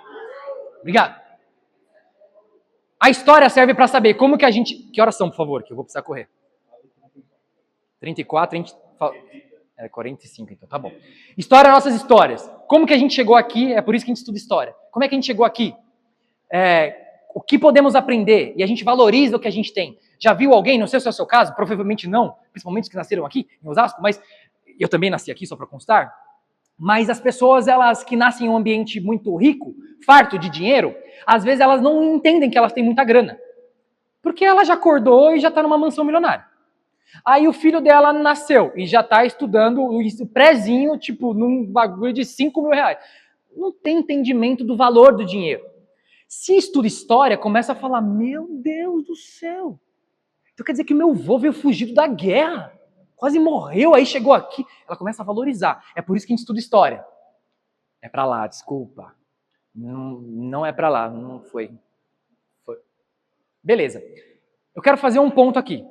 Obrigado. A história serve para saber como que a gente... Que horas são, por favor, que eu vou precisar correr? 34, 45, então, tá bom. História, nossas histórias. Como que a gente chegou aqui? É por isso que a gente estuda história. Como é que a gente chegou aqui? O que podemos aprender? E a gente valoriza o que a gente tem. Já viu alguém, não sei se é o seu caso, provavelmente não, principalmente os que nasceram aqui, em Osasco, mas eu também nasci aqui, só para constar. Mas as pessoas, elas que nascem em um ambiente muito rico, farto de dinheiro, às vezes elas não entendem que elas têm muita grana. Porque ela já acordou e já está numa mansão milionária. Aí o filho dela nasceu e já está estudando o prézinho, tipo, num bagulho de 5 mil reais. Não tem entendimento do valor do dinheiro. Se estuda história, começa a falar, meu Deus do céu. Então quer dizer que meu avô veio fugido da guerra. Quase morreu, aí chegou aqui. Ela começa a valorizar. É por isso que a gente estuda história. É para lá, desculpa. Não é para lá, não foi. Beleza. Eu quero fazer um ponto aqui.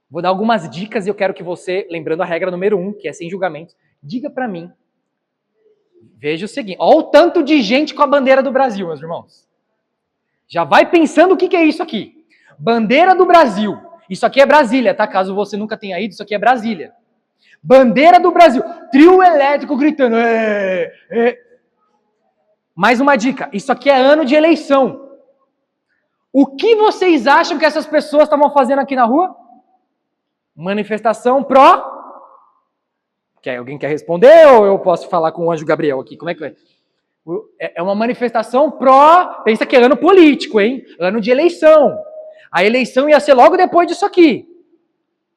Vou dar algumas dicas e eu quero que você, lembrando a regra número 1, que é sem julgamentos, diga para mim. Veja o seguinte, olha o tanto de gente com a bandeira do Brasil, meus irmãos. Já vai pensando o que é isso aqui. Bandeira do Brasil. Isso aqui é Brasília, tá? Caso você nunca tenha ido, isso aqui é Brasília. Bandeira do Brasil. Trio elétrico gritando. Mais uma dica, isso aqui é ano de eleição. O que vocês acham que essas pessoas estavam fazendo aqui na rua? Manifestação pró... Alguém quer responder ou eu posso falar com o Anjo Gabriel aqui? Como é que é? É uma manifestação pró... Pensa que é ano político, hein? Ano de eleição. A eleição ia ser logo depois disso aqui.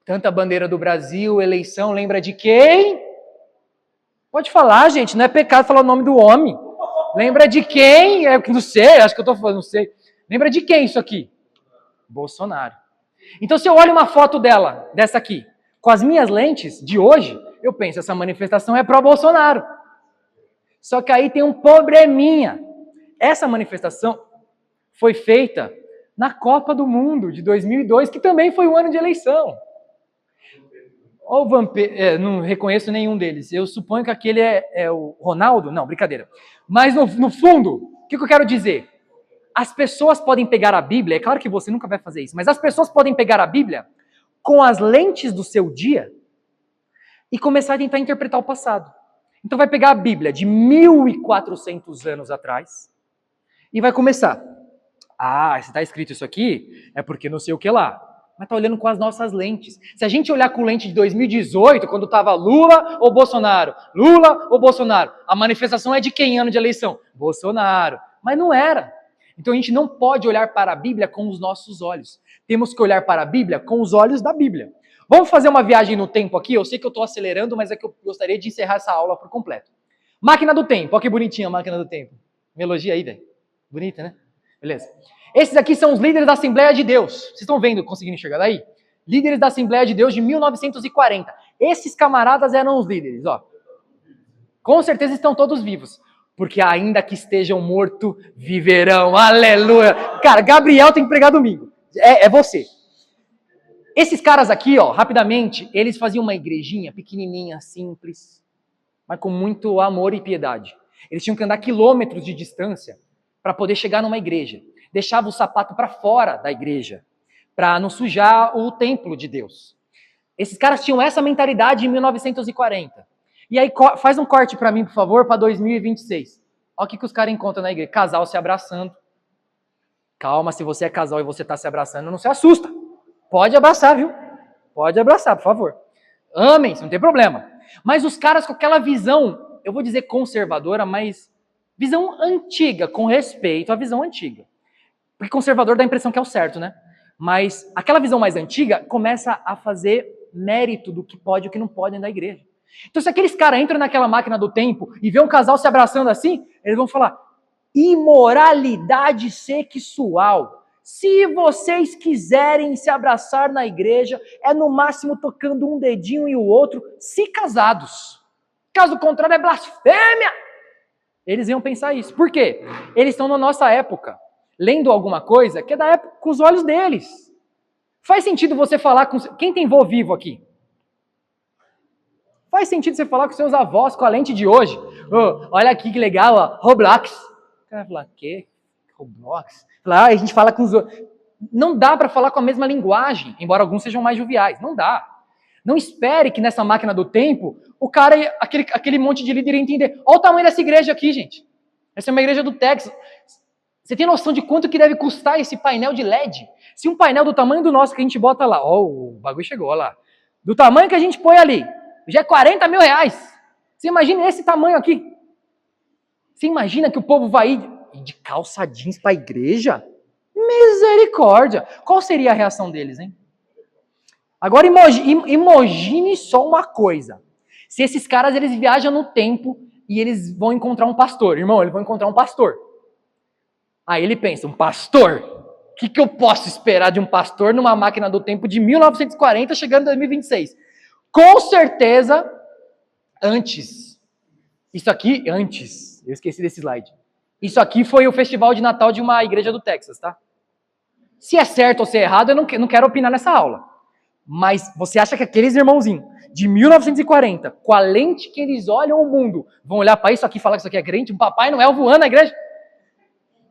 Canta a bandeira do Brasil, eleição, lembra de quem? Pode falar, gente, não é pecado falar o nome do homem. Lembra de quem? Não sei, acho que eu tô falando, não sei. Lembra de quem isso aqui? Bolsonaro. Então, se eu olho uma foto dessa aqui, com as minhas lentes de hoje, eu penso, essa manifestação é pró-Bolsonaro. Só que aí tem um probleminha. Essa manifestação foi feita na Copa do Mundo de 2002, que também foi um ano de eleição. O Vampeta, não reconheço nenhum deles. Eu suponho que aquele é o Ronaldo. Não, brincadeira. Mas no fundo, o que eu quero dizer? As pessoas podem pegar a Bíblia, é claro que você nunca vai fazer isso, mas as pessoas podem pegar a Bíblia com as lentes do seu dia e começar a tentar interpretar o passado. Então vai pegar a Bíblia de 1400 anos atrás e vai começar. Se está escrito isso aqui, é porque não sei o que lá. Mas está olhando com as nossas lentes. Se a gente olhar com lente de 2018, quando estava Lula ou Bolsonaro, a manifestação é de quem ano de eleição? Bolsonaro. Mas não era. Então a gente não pode olhar para a Bíblia com os nossos olhos. Temos que olhar para a Bíblia com os olhos da Bíblia. Vamos fazer uma viagem no tempo aqui? Eu sei que eu estou acelerando, mas é que eu gostaria de encerrar essa aula por completo. Máquina do tempo. Olha que bonitinha a máquina do tempo. Me elogia aí, velho. Bonita, né? Beleza. Esses aqui são os líderes da Assembleia de Deus. Vocês estão vendo, conseguindo enxergar daí? Líderes da Assembleia de Deus de 1940. Esses camaradas eram os líderes, ó. Com certeza estão todos vivos. Porque ainda que estejam mortos, viverão. Aleluia. Cara, Gabriel tem que pregar domingo. É você. Esses caras aqui, ó, rapidamente, eles faziam uma igrejinha pequenininha, simples, mas com muito amor e piedade. Eles tinham que andar quilômetros de distância para poder chegar numa igreja. Deixava o sapato para fora da igreja, para não sujar o templo de Deus. Esses caras tinham essa mentalidade em 1940. E aí, faz um corte para mim, por favor, para 2026. Olha o que os caras encontram na igreja. Casal se abraçando. Calma, se você é casal e você está se abraçando, não se assusta. Pode abraçar, viu? Pode abraçar, por favor. Amem, não tem problema. Mas os caras com aquela visão, eu vou dizer conservadora, mas visão antiga, com respeito à visão antiga. Porque conservador dá a impressão que é o certo, né? Mas aquela visão mais antiga começa a fazer mérito do que pode e o que não pode dentro da igreja. Então se aqueles caras entram naquela máquina do tempo e vê um casal se abraçando assim, eles vão falar, imoralidade sexual. Se vocês quiserem se abraçar na igreja, é no máximo tocando um dedinho e o outro, se casados. Caso contrário, é blasfêmia. Eles iam pensar isso. Por quê? Eles estão na nossa época, lendo alguma coisa que é da época com os olhos deles. Faz sentido você falar com... Quem tem vô vivo aqui? Faz sentido você falar com seus avós com a lente de hoje? Oh, olha aqui que legal, ó, Roblox. O cara vai falar, quê? Roblox? A gente fala com os outros. Não dá para falar com a mesma linguagem, embora alguns sejam mais joviais. Não dá. Não espere que nessa máquina do tempo, o cara, aquele monte de líder entender. Olha o tamanho dessa igreja aqui, gente. Essa é uma igreja do Texas. Você tem noção de quanto que deve custar esse painel de LED? Se um painel do tamanho do nosso que a gente bota lá, ó, o bagulho chegou, ó lá. Do tamanho que a gente põe ali, já é 40 mil reais. Você imagina esse tamanho aqui? Você imagina que o povo vai ir de calça jeans para a igreja? Misericórdia! Qual seria a reação deles, hein? Agora imagine só uma coisa. Se esses caras eles viajam no tempo e eles vão encontrar um pastor. Irmão, eles vão encontrar um pastor. Aí ele pensa, um pastor? O que eu posso esperar de um pastor numa máquina do tempo de 1940 chegando em 2026? Com certeza, antes. Isso aqui, antes. Eu esqueci desse slide. Isso aqui foi o festival de Natal de uma igreja do Texas, tá? Se é certo ou se é errado, eu não quero opinar nessa aula. Mas você acha que aqueles irmãozinhos de 1940, com a lente que eles olham o mundo, vão olhar para isso aqui e falar que isso aqui é crente? Um Papai Noel voando na igreja?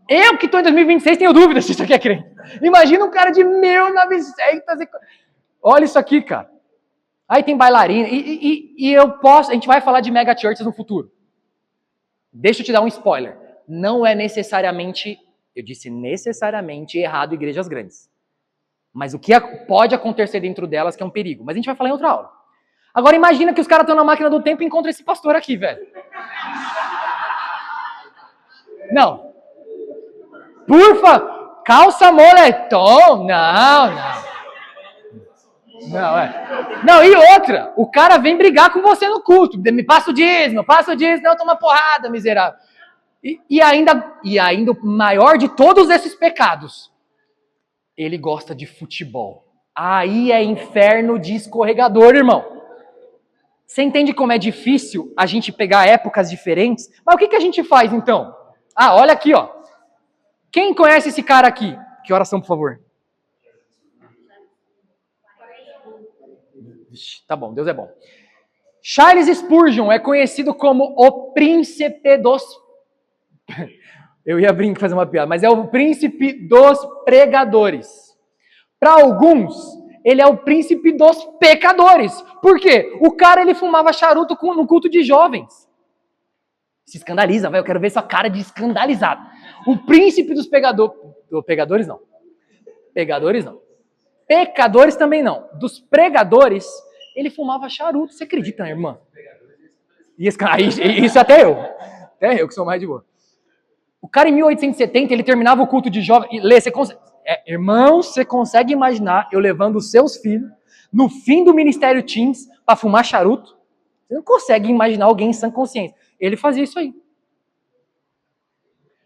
Eu que estou em 2026 tenho dúvida se isso aqui é crente. Imagina um cara de 1940. Olha isso aqui, cara. Aí tem bailarina. E a gente vai falar de mega churches no futuro. Deixa eu te dar um spoiler. Não é necessariamente, eu disse necessariamente errado igrejas grandes. Mas o que pode acontecer dentro delas que é um perigo. Mas a gente vai falar em outra aula. Agora imagina que os caras estão na máquina do tempo e encontram esse pastor aqui, velho. Não. Por favor, calça moletom. Não. Não, e outra, o cara vem brigar com você no culto. Me passa o dízimo, não, toma porrada, miserável. E ainda o maior de todos esses pecados, ele gosta de futebol. Aí é inferno de escorregador, irmão. Você entende como é difícil a gente pegar épocas diferentes? Mas o que a gente faz então? Ah, olha aqui, ó. Quem conhece esse cara aqui? Que oração, por favor. Tá bom, Deus é bom. Charles Spurgeon é conhecido como o príncipe dos... Eu ia brincar fazer uma piada, mas é o príncipe dos pregadores. Para alguns, ele é o príncipe dos pecadores. Por quê? O cara, ele fumava charuto no culto de jovens. Se escandaliza, vai, eu quero ver sua cara de escandalizado. O príncipe dos pegadores não. Pegadores não. Pecadores também não. Dos pregadores, ele fumava charuto. Você acredita, né, irmã? Isso até eu. Até eu que sou mais de boa. O cara em 1870, ele terminava o culto de jovem. Lê, você consegue... irmão, você consegue imaginar eu levando os seus filhos no fim do Ministério Teens para fumar charuto? Você não consegue imaginar alguém em sã consciência. Ele fazia isso aí.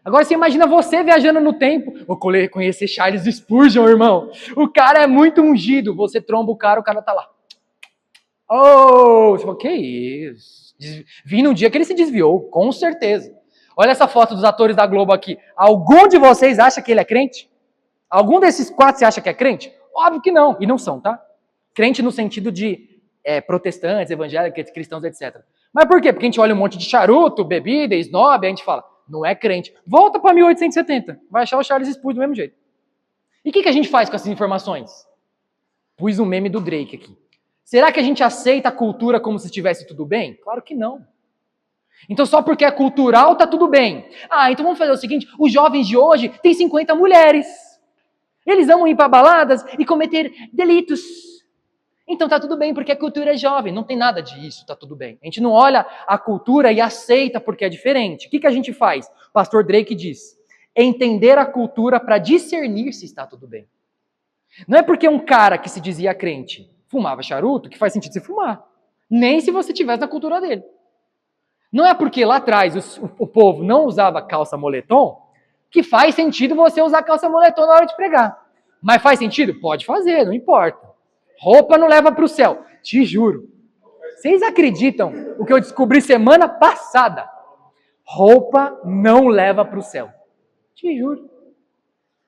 Agora você imagina você viajando no tempo. Vou conhecer Charles Spurgeon, irmão. O cara é muito ungido. Você tromba o cara tá lá. Oh, você fala, que isso? Vi no dia que ele se desviou, com certeza. Olha essa foto dos atores da Globo aqui. Algum de vocês acha que ele é crente? Algum desses 4 você acha que é crente? Óbvio que não. E não são, tá? Crente no sentido de protestantes, evangélicos, cristãos, etc. Mas por quê? Porque a gente olha um monte de charuto, bebida, snob, a gente fala, não é crente. Volta para 1870. Vai achar o Charles Spurgeon do mesmo jeito. E o que a gente faz com essas informações? Pus um meme do Drake aqui. Será que a gente aceita a cultura como se estivesse tudo bem? Claro que não. Então só porque é cultural tá tudo bem. Então vamos fazer o seguinte, os jovens de hoje têm 50 mulheres. Eles amam ir para baladas e cometer delitos. Então tá tudo bem porque a cultura é jovem. Não tem nada disso, tá tudo bem. A gente não olha a cultura e aceita porque é diferente. O que a gente faz? O pastor Drake diz, entender a cultura para discernir se está tudo bem. Não é porque um cara que se dizia crente fumava charuto que faz sentido você fumar. Nem se você tivesse na cultura dele. Não é porque lá atrás o povo não usava calça moletom que faz sentido você usar calça moletom na hora de pregar. Mas faz sentido? Pode fazer, não importa. Roupa não leva para o céu. Te juro. Vocês acreditam o que eu descobri semana passada? Roupa não leva para o céu. Te juro.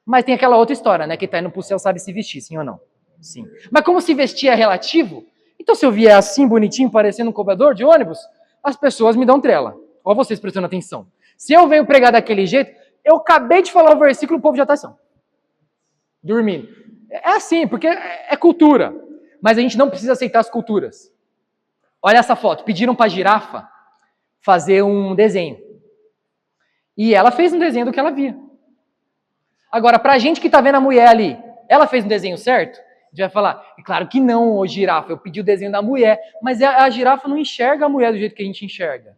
Mas tem aquela outra história, né? Que tá indo pro céu sabe se vestir, sim ou não? Sim. Mas como se vestir é relativo, então se eu vier assim, bonitinho, parecendo um cobrador de ônibus, as pessoas me dão trela. Olha vocês prestando atenção. Se eu venho pregar daquele jeito, eu acabei de falar o versículo, o povo já está assim, dormindo. É assim, porque é cultura. Mas a gente não precisa aceitar as culturas. Olha essa foto. Pediram para a girafa fazer um desenho. E ela fez um desenho do que ela via. Agora, para a gente que está vendo a mulher ali, ela fez um desenho certo? A gente vai falar, é claro que não, ô girafa, eu pedi o desenho da mulher. Mas a girafa não enxerga a mulher do jeito que a gente enxerga.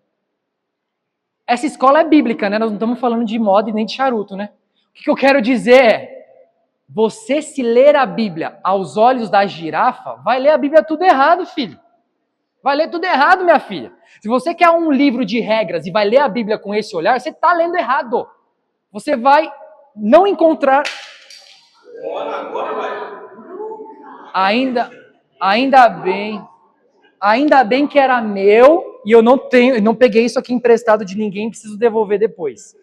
Essa escola é bíblica, né? Nós não estamos falando de moda e nem de charuto, né? O que eu quero dizer é, você se ler a Bíblia aos olhos da girafa, vai ler a Bíblia tudo errado, filho. Vai ler tudo errado, minha filha. Se você quer um livro de regras e vai ler a Bíblia com esse olhar, você está lendo errado. Você vai não encontrar... Agora vai. Ainda bem que era meu e eu não peguei isso aqui emprestado de ninguém, preciso devolver depois.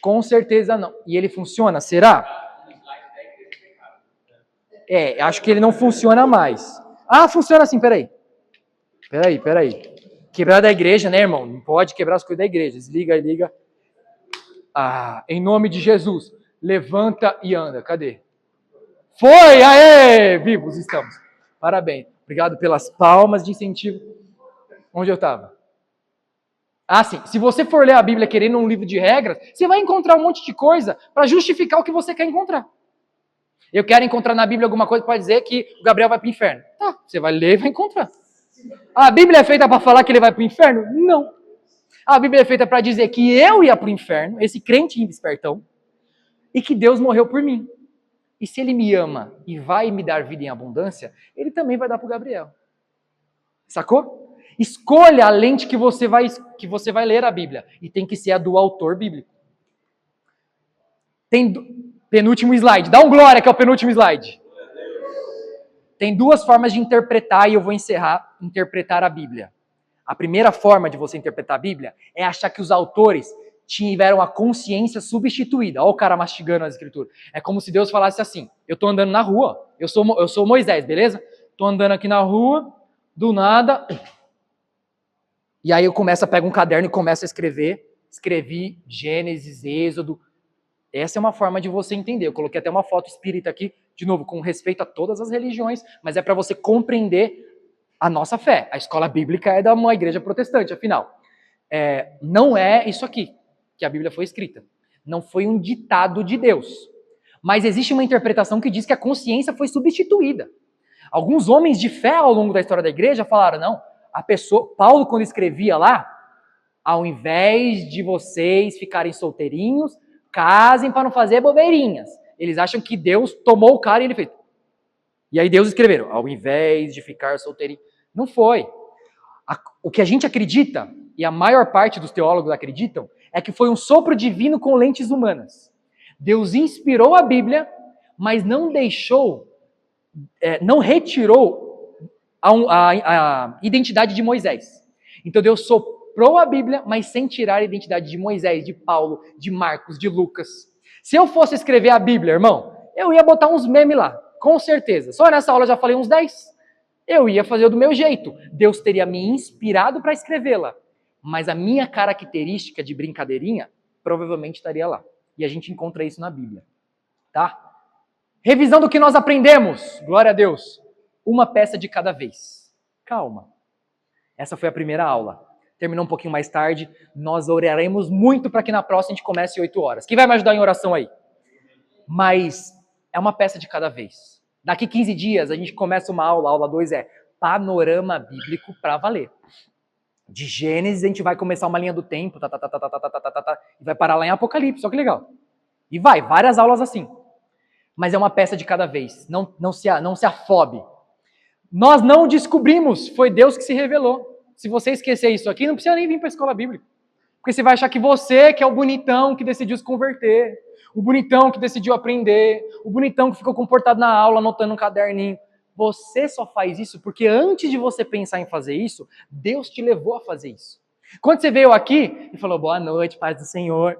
Com certeza não. E ele funciona, será? Acho que ele não funciona mais. Funciona assim, peraí. Quebrar da igreja, né, irmão? Não pode quebrar as coisas da igreja. Desliga, liga. Em nome de Jesus, levanta e anda. Cadê? Foi! Aê! Vivos estamos. Parabéns. Obrigado pelas palmas de incentivo. Onde eu estava? Sim. Se você for ler a Bíblia querendo um livro de regras, você vai encontrar um monte de coisa para justificar o que você quer encontrar. Eu quero encontrar na Bíblia alguma coisa para dizer que o Gabriel vai para o inferno. Tá, você vai ler e vai encontrar. A Bíblia é feita para falar que ele vai para o inferno? Não. A Bíblia é feita para dizer que eu ia para o inferno, esse crente espertão, e que Deus morreu por mim. E se ele me ama e vai me dar vida em abundância, ele também vai dar para o Gabriel. Sacou? Escolha a lente que você vai ler a Bíblia. E tem que ser a do autor bíblico. Penúltimo slide. Dá um glória que é o penúltimo slide. Tem 2 formas de interpretar, e eu vou interpretar a Bíblia. A primeira forma de você interpretar a Bíblia é achar que os autores tiveram a consciência substituída. Olha o cara mastigando as escrituras. É como se Deus falasse assim, eu estou andando na rua, eu sou Moisés, beleza? Estou andando aqui na rua, do nada, e aí eu pego um caderno e começo a escrever. Escrevi Gênesis, Êxodo. Essa é uma forma de você entender. Eu coloquei até uma foto espírita aqui, de novo, com respeito a todas as religiões, mas é para você compreender a nossa fé. A escola bíblica é de uma igreja protestante, afinal. Não é isso aqui que a Bíblia foi escrita. Não foi um ditado de Deus. Mas existe uma interpretação que diz que a consciência foi substituída. Alguns homens de fé ao longo da história da igreja falaram, não, Paulo quando escrevia lá, Ao invés de vocês ficarem solteirinhos, casem para não fazer bobeirinhas. Eles acham que Deus tomou o cara e ele fez. E aí Deus escreveram, ao invés de ficar solteirinho. Não foi. O que a gente acredita, e a maior parte dos teólogos acreditam, é que foi um sopro divino com lentes humanas. Deus inspirou a Bíblia, mas não deixou, não retirou a identidade de Moisés. Então Deus soprou a Bíblia, mas sem tirar a identidade de Moisés, de Paulo, de Marcos, de Lucas. Se eu fosse escrever a Bíblia, irmão, eu ia botar uns memes lá, com certeza. Só nessa aula eu já falei uns 10. Eu ia fazer do meu jeito. Deus teria me inspirado para escrevê-la. Mas a minha característica de brincadeirinha provavelmente estaria lá. E a gente encontra isso na Bíblia. Tá? Revisão do que nós aprendemos. Glória a Deus. Uma peça de cada vez. Calma. Essa foi a primeira aula. Terminou um pouquinho mais tarde. Nós oraremos muito para que na próxima a gente comece 8 horas. Quem vai me ajudar em oração aí? Mas é uma peça de cada vez. Daqui 15 dias a gente começa uma aula. A aula 2 é panorama bíblico para valer. De Gênesis a gente vai começar uma linha do tempo, e vai parar lá em Apocalipse, olha que legal. E vai, várias aulas assim. Mas é uma peça de cada vez, não se afobe. Nós não descobrimos, foi Deus que se revelou. Se você esquecer isso aqui, não precisa nem vir para a escola bíblica. Porque você vai achar que você que é o bonitão que decidiu se converter, o bonitão que decidiu aprender, o bonitão que ficou comportado na aula, anotando um caderninho. Você só faz isso porque antes de você pensar em fazer isso, Deus te levou a fazer isso. Quando você veio aqui e falou, boa noite, paz do Senhor,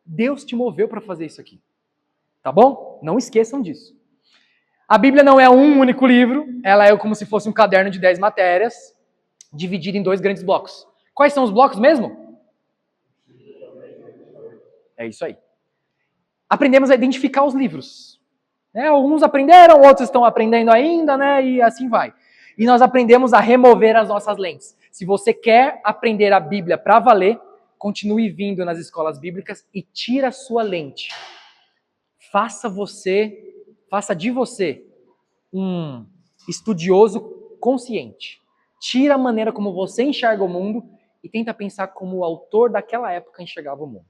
Deus te moveu para fazer isso aqui. Tá bom? Não esqueçam disso. A Bíblia não é um único livro, ela é como se fosse um caderno de 10 matérias, dividido em 2 grandes blocos. Quais são os blocos mesmo? É isso aí. Aprendemos a identificar os livros. Alguns aprenderam, outros estão aprendendo ainda, né? E assim vai. E nós aprendemos a remover as nossas lentes. Se você quer aprender a Bíblia para valer, continue vindo nas escolas bíblicas e tira a sua lente. Faça de você um estudioso consciente. Tira a maneira como você enxerga o mundo e tenta pensar como o autor daquela época enxergava o mundo.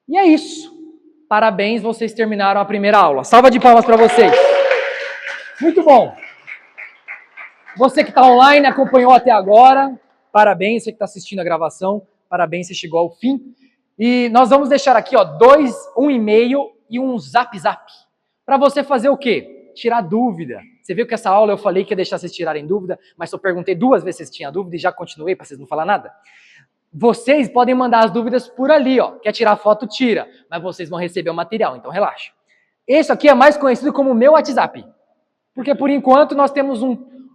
E é isso. Parabéns, vocês terminaram a primeira aula. Salva de palmas para vocês. Muito bom. Você que está online, acompanhou até agora, parabéns. Você que está assistindo a gravação, parabéns, você chegou ao fim. E nós vamos deixar aqui, um e-mail e um zap. Para você fazer o quê? Tirar dúvida. Você viu que essa aula eu falei que ia deixar vocês tirarem dúvida, mas só perguntei 2 vezes se vocês tinham dúvida e já continuei para vocês não falar nada. Vocês podem mandar as dúvidas por ali, Quer tirar foto, tira. Mas vocês vão receber o material, então relaxa. Esse aqui é mais conhecido como meu WhatsApp. Porque por enquanto nós temos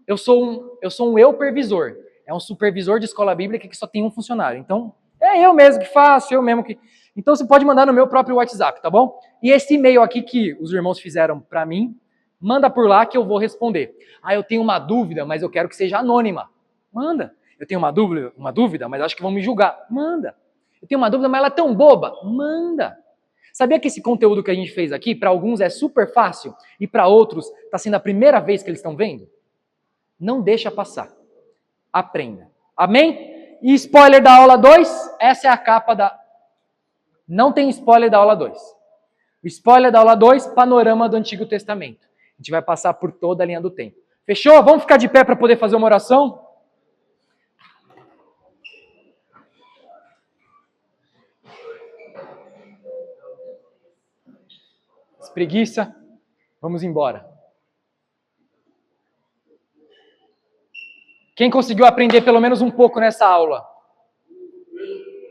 eu sou um eu-pervisor. É um supervisor de escola bíblica que só tem um funcionário. Então, é eu mesmo que faço, eu mesmo que... Então você pode mandar no meu próprio WhatsApp, tá bom? E esse e-mail aqui que os irmãos fizeram para mim, manda por lá que eu vou responder. Eu tenho uma dúvida, mas eu quero que seja anônima. Manda. Eu tenho uma dúvida, mas acho que vão me julgar. Manda. Eu tenho uma dúvida, mas ela é tão boba. Manda. Sabia que esse conteúdo que a gente fez aqui, para alguns é super fácil e para outros está sendo a primeira vez que eles estão vendo? Não deixa passar. Aprenda. Amém? E spoiler da aula 2, essa é a capa da... Não tem spoiler da aula 2. O spoiler da aula 2, panorama do Antigo Testamento. A gente vai passar por toda a linha do tempo. Fechou? Vamos ficar de pé para poder fazer uma oração? Preguiça, vamos embora. Quem conseguiu aprender pelo menos um pouco nessa aula?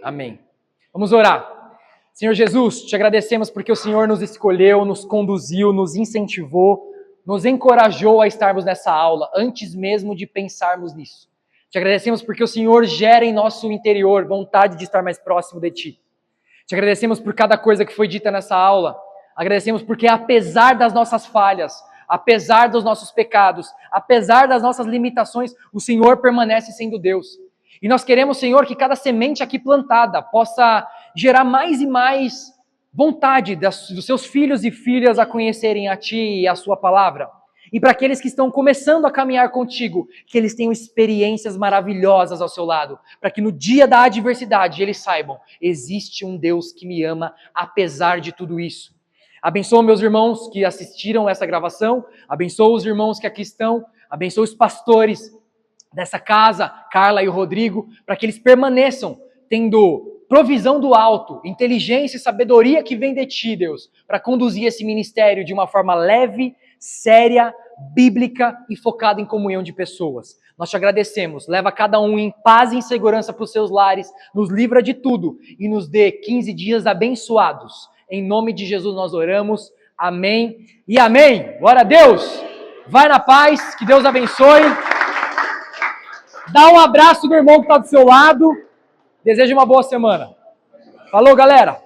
Amém. Vamos orar. Senhor Jesus, te agradecemos porque o Senhor nos escolheu, nos conduziu, nos incentivou, nos encorajou a estarmos nessa aula, antes mesmo de pensarmos nisso. Te agradecemos porque o Senhor gera em nosso interior vontade de estar mais próximo de Ti. Te agradecemos por cada coisa que foi dita nessa aula. Agradecemos porque apesar das nossas falhas, apesar dos nossos pecados, apesar das nossas limitações, o Senhor permanece sendo Deus. E nós queremos, Senhor, que cada semente aqui plantada possa gerar mais e mais vontade dos seus filhos e filhas a conhecerem a Ti e a Sua palavra. E para aqueles que estão começando a caminhar contigo, que eles tenham experiências maravilhosas ao seu lado, para que no dia da adversidade eles saibam, existe um Deus que me ama apesar de tudo isso. Abençoa meus irmãos que assistiram essa gravação, abençoa os irmãos que aqui estão, abençoa os pastores dessa casa, Carla e o Rodrigo, para que eles permaneçam tendo provisão do alto, inteligência e sabedoria que vem de ti, Deus, para conduzir esse ministério de uma forma leve, séria, bíblica e focada em comunhão de pessoas. Nós te agradecemos, leva cada um em paz e em segurança para os seus lares, nos livra de tudo e nos dê 15 dias abençoados. Em nome de Jesus nós oramos, amém e amém. Glória a Deus, vai na paz, que Deus abençoe. Dá um abraço no irmão que está do seu lado, desejo uma boa semana. Falou, galera!